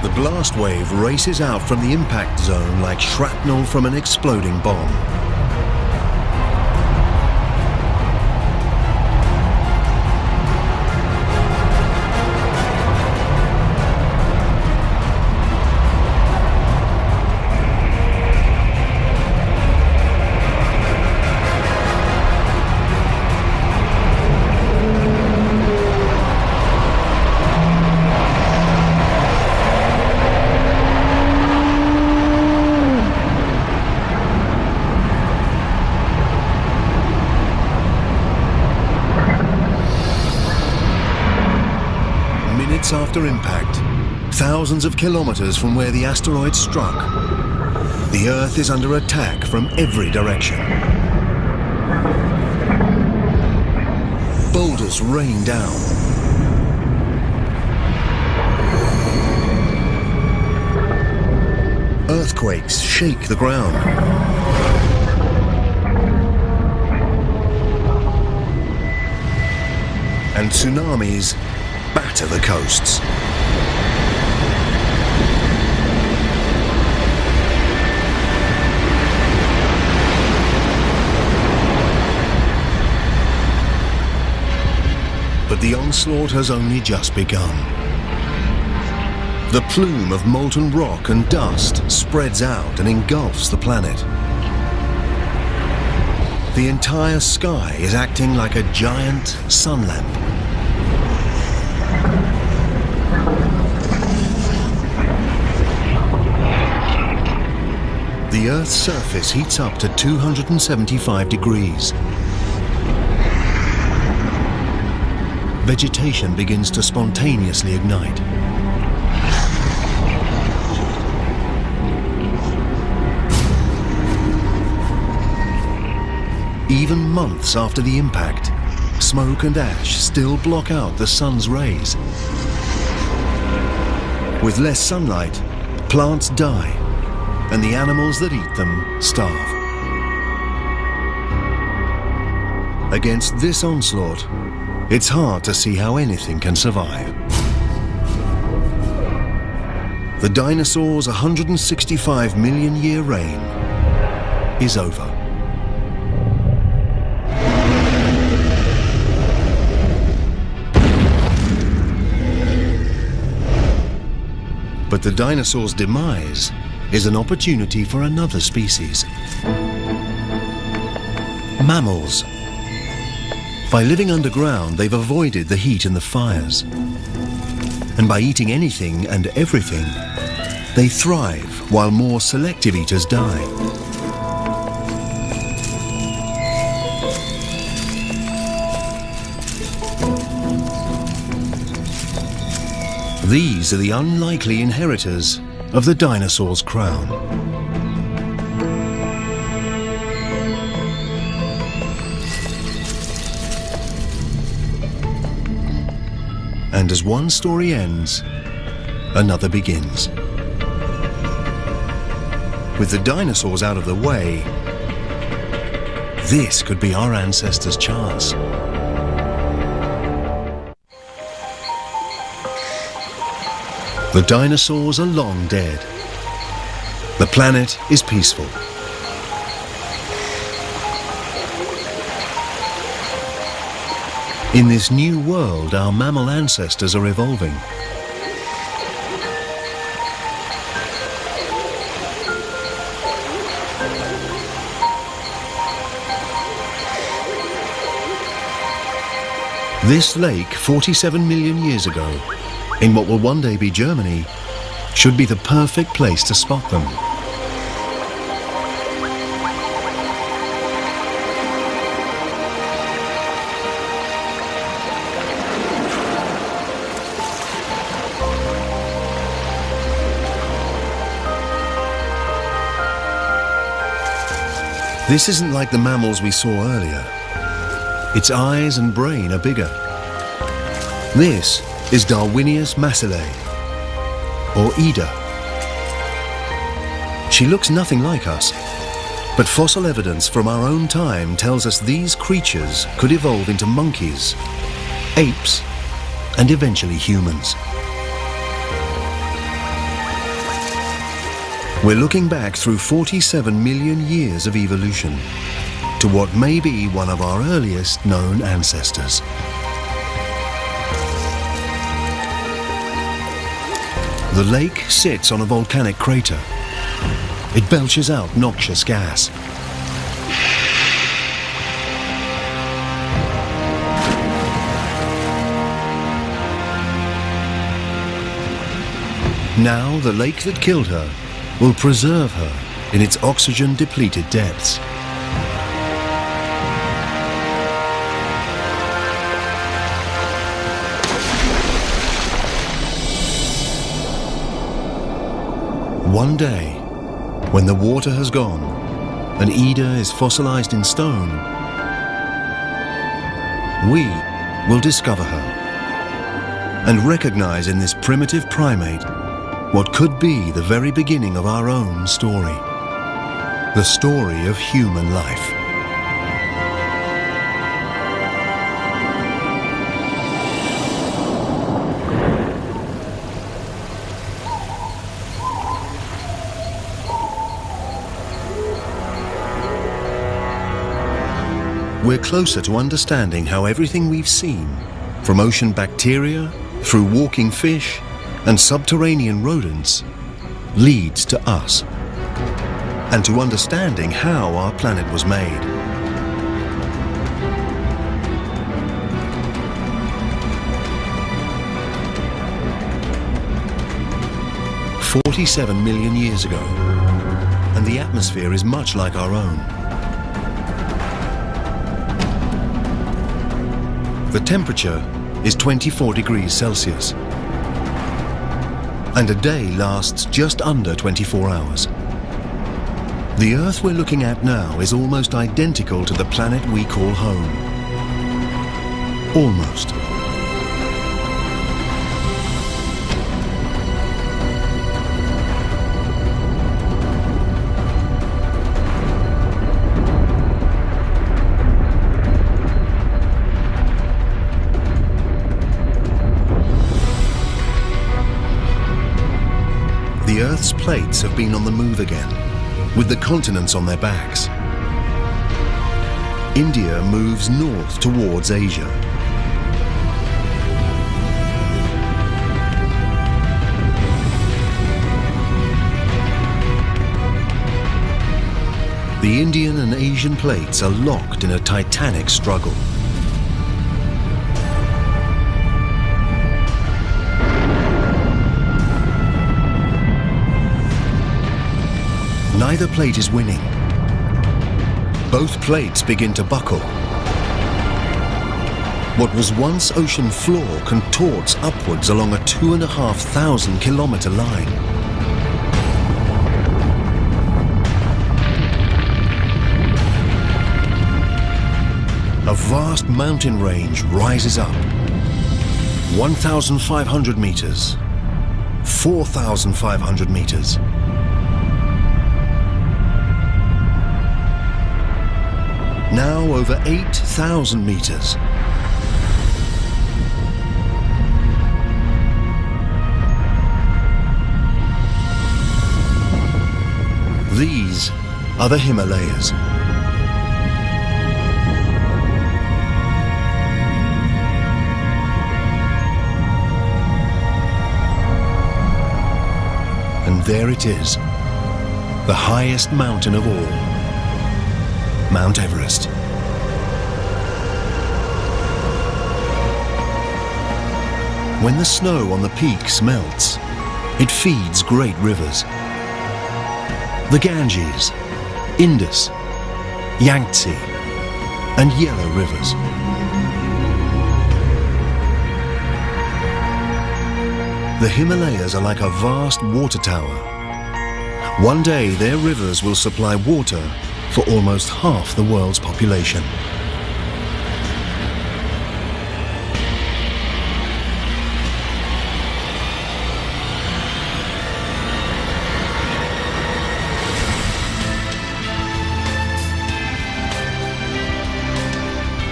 The blast wave races out from the impact zone like shrapnel from an exploding bomb. After impact, thousands of kilometers from where the asteroid struck, the Earth is under attack from every direction. Boulders rain down. Earthquakes shake the ground. And tsunamis batter the coasts. But the onslaught has only just begun. The plume of molten rock and dust spreads out and engulfs the planet. The entire sky is acting like a giant sun lamp. The Earth's surface heats up to 275 degrees. Vegetation begins to spontaneously ignite. Even months after the impact, smoke and ash still block out the sun's rays. With less sunlight, plants die, and the animals that eat them starve. Against this onslaught, it's hard to see how anything can survive. The dinosaurs' 165 million year reign is over. But the dinosaurs' demise is an opportunity for another species. Mammals. By living underground, they've avoided the heat and the fires. And by eating anything and everything, they thrive while more selective eaters die. These are the unlikely inheritors of the dinosaur's crown. And as one story ends, another begins. With the dinosaurs out of the way, this could be our ancestors' chance. The dinosaurs are long dead. The planet is peaceful. In this new world, our mammal ancestors are evolving. This lake, 47 million years ago, in what will one day be Germany, should be the perfect place to spot them. This isn't like the mammals we saw earlier. Its eyes and brain are bigger. This is Darwinius massillae, or Ida. She looks nothing like us, but fossil evidence from our own time tells us these creatures could evolve into monkeys, apes, and eventually humans. We're looking back through 47 million years of evolution to what may be one of our earliest known ancestors. The lake sits on a volcanic crater. It belches out noxious gas. Now the lake that killed her will preserve her in its oxygen-depleted depths. One day, when the water has gone and Ida is fossilized in stone, we will discover her and recognize in this primitive primate what could be the very beginning of our own story, the story of human life. We're closer to understanding how everything we've seen, from ocean bacteria, through walking fish, and subterranean rodents, leads to us, and to understanding how our planet was made. "47 million years ago, and the atmosphere is much like our own. The temperature is 24 degrees Celsius, and a day lasts just under 24 hours. The Earth we're looking at now is almost identical to the planet we call home. Almost. The Earth's plates have been on the move again, with the continents on their backs. India moves north towards Asia. The The Indian and Asian plates are locked in a titanic struggle. Neither plate is winning. Both plates begin to buckle. What was once ocean floor contorts upwards along a 2,500 kilometer line. A vast mountain range rises up. 1,500 meters, 4,500 meters. Now over 8,000 meters. These are the Himalayas. And there it is, the highest mountain of all, Mount Everest. When the snow on the peaks melts, it feeds great rivers. The Ganges, Indus, Yangtze, and Yellow rivers. The Himalayas are like a vast water tower. One day their rivers will supply water for almost half the world's population.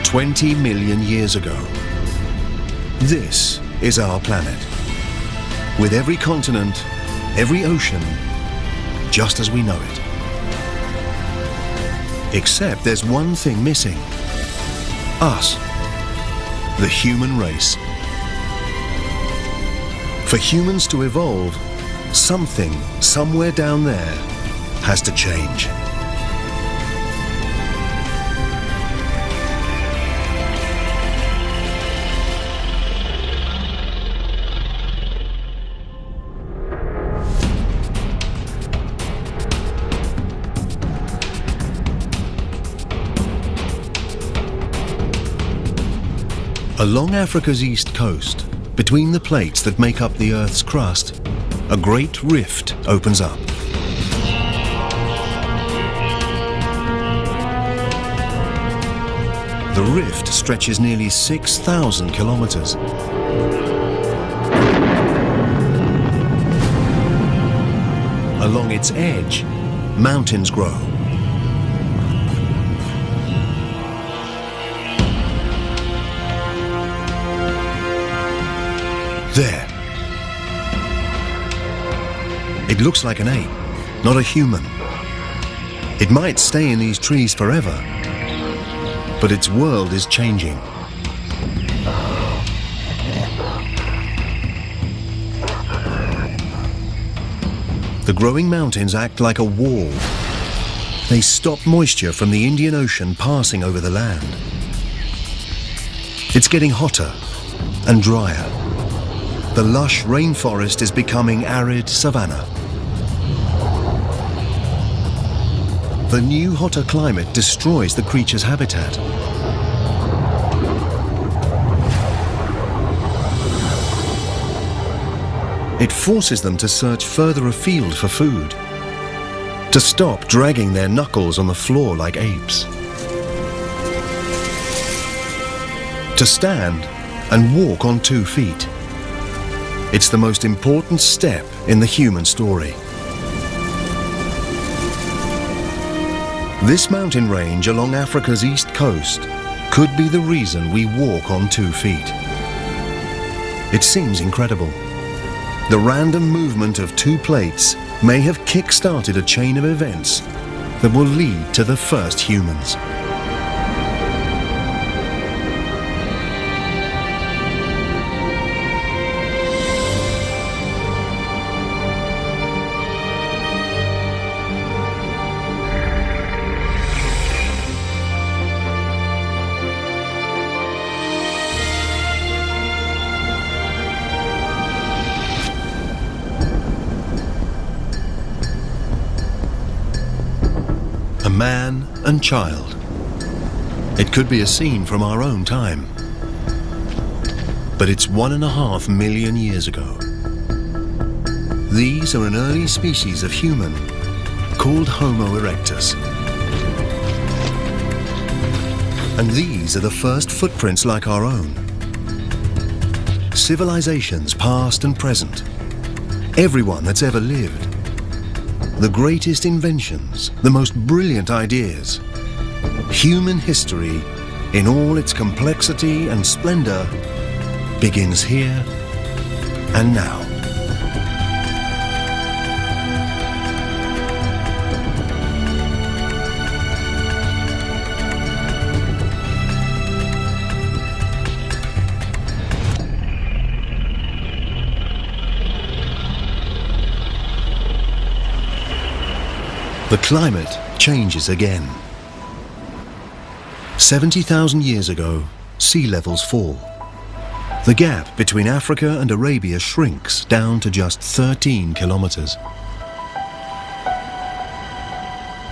"20 million years ago, this is our planet. With every continent, every ocean, just as we know it. Except there's one thing missing. Us, the human race. For humans to evolve, something somewhere down there has to change. Along Africa's east coast, between the plates that make up the Earth's crust, a great rift opens up. The rift stretches nearly 6,000 kilometers. Along its edge, mountains grow. There. It looks like an ape, not a human. It might stay in these trees forever, but its world is changing. The growing mountains act like a wall. They stop moisture from the Indian Ocean passing over the land. It's getting hotter and drier. The lush rainforest is becoming arid savanna. The new hotter climate destroys the creature's habitat. It forces them to search further afield for food, to stop dragging their knuckles on the floor like apes, to stand and walk on 2 feet. It's the most important step in the human story. This mountain range along Africa's east coast could be the reason we walk on 2 feet. It seems incredible. The random movement of 2 plates may have kick-started a chain of events that will lead to the first humans. man and child. It could be a scene from our own time. But it's 1.5 million years ago. These are an early species of human called Homo erectus. And these are the first footprints like our own. Civilizations past and present. Everyone that's ever lived. The greatest inventions, the most brilliant ideas. Human history, in all its complexity and splendor, begins here and now. The climate changes again. 70,000 years ago, sea levels fall. The gap between Africa and Arabia shrinks down to just 13 kilometers.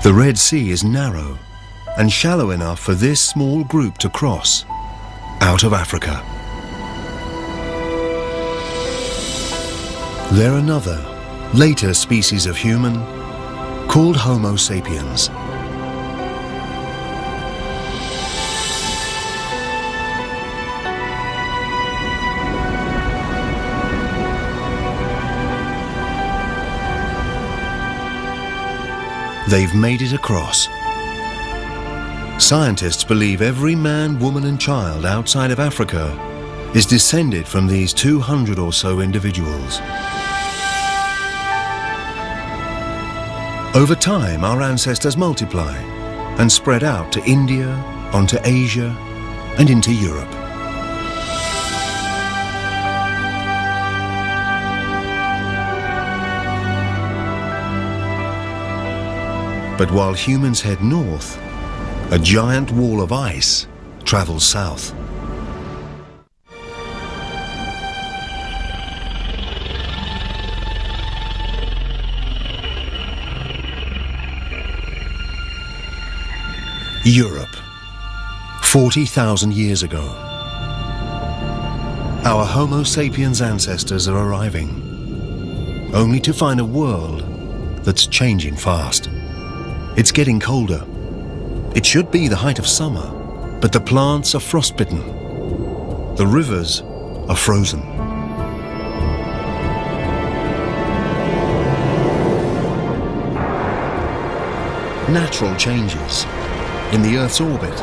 The Red Sea is narrow and shallow enough for this small group to cross out of Africa. They're another, later species of human called Homo sapiens. They've made it across. Scientists believe every man, woman and child outside of Africa is descended from these 200 or so individuals. Over time, our ancestors multiply and spread out to India, onto Asia, and into Europe. But while humans head north, a giant wall of ice travels south. Europe, 40,000 years ago. Our Homo sapiens ancestors are arriving, only to find a world that's changing fast. It's getting colder. It should be the height of summer, but the plants are frostbitten. The rivers are frozen. Natural changes in the Earth's orbit,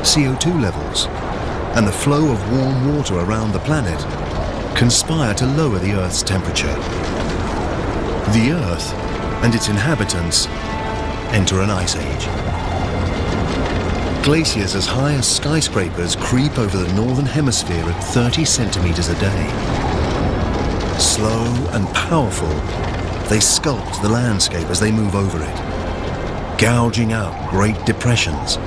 CO2 levels, and the flow of warm water around the planet conspire to lower the Earth's temperature. The Earth and its inhabitants enter an ice age. Glaciers as high as skyscrapers creep over the northern hemisphere at 30 centimeters a day. Slow and powerful, they sculpt the landscape as they move over it, gouging out great depressions.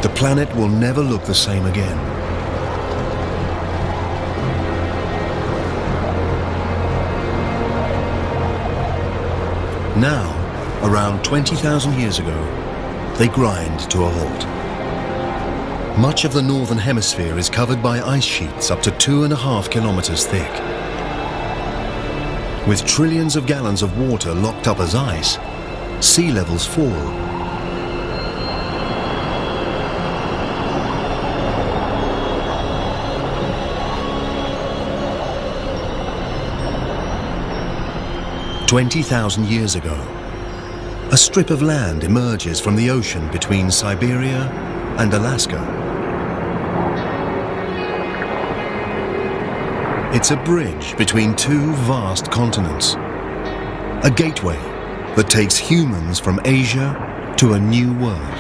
The planet will never look the same again. Now, around 20,000 years ago, they grind to a halt. Much of the northern hemisphere is covered by ice sheets up to 2.5 kilometers thick. With trillions of gallons of water locked up as ice, sea levels fall. "20,000 years ago, a strip of land emerges from the ocean between Siberia and Alaska. It's a bridge between two vast continents, a gateway that takes humans from Asia to a new world,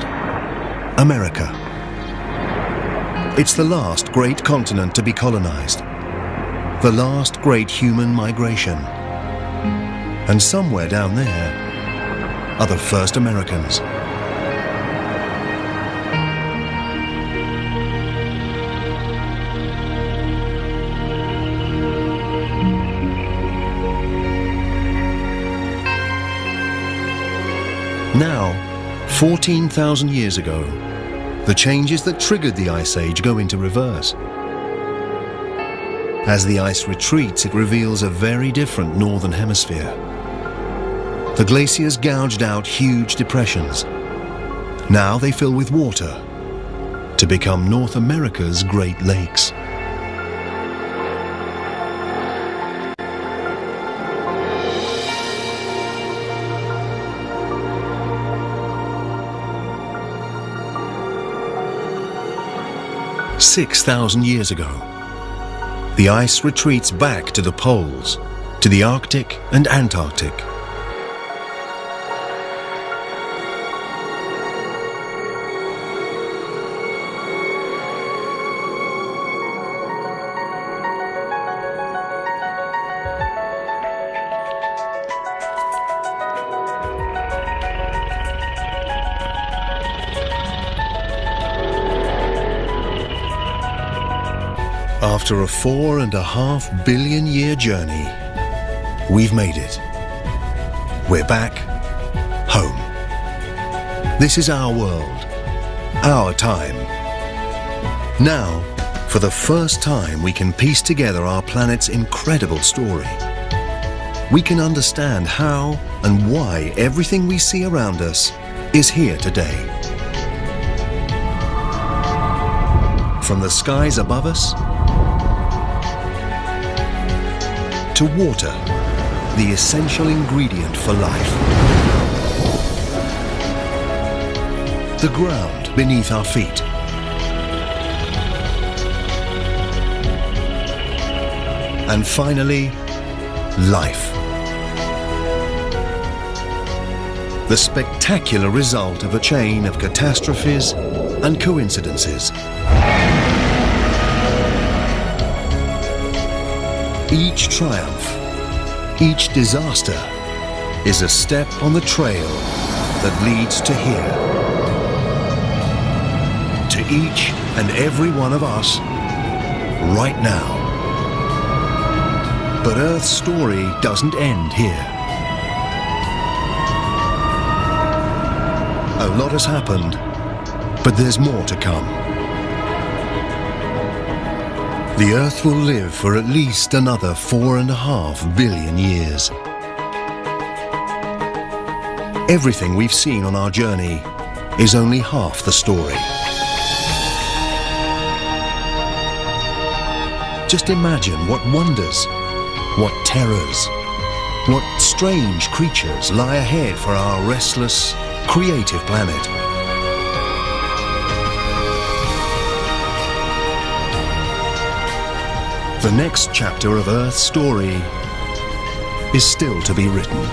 America. It's the last great continent to be colonized, the last great human migration. And somewhere down there are the first Americans. Now, 14,000 years ago, the changes that triggered the Ice Age go into reverse. As the ice retreats, it reveals a very different northern hemisphere. The glaciers gouged out huge depressions. Now they fill with water to become North America's Great Lakes. "6,000 years ago, the ice retreats back to the poles, to the Arctic and Antarctic. After a 4.5 billion year journey, we've made it. We're back home. This is our world, our time. Now, for the first time, we can piece together our planet's incredible story. We can understand how and why everything we see around us is here today. From the skies above us, to water, the essential ingredient for life. The ground beneath our feet. And finally, life. The spectacular result of a chain of catastrophes and coincidences. Each triumph, each disaster is a step on the trail that leads to here. To each and every one of us, right now. But Earth's story doesn't end here. A lot has happened, but there's more to come. The Earth will live for at least another 4.5 billion years. Everything we've seen on our journey is only half the story. Just imagine what wonders, what terrors, what strange creatures lie ahead for our restless, creative planet. The next chapter of Earth's story is still to be written.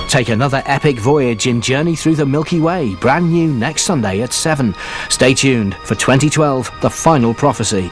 Take another epic voyage in Journey Through the Milky Way, brand new next Sunday at 7. Stay tuned for 2012, The Final Prophecy.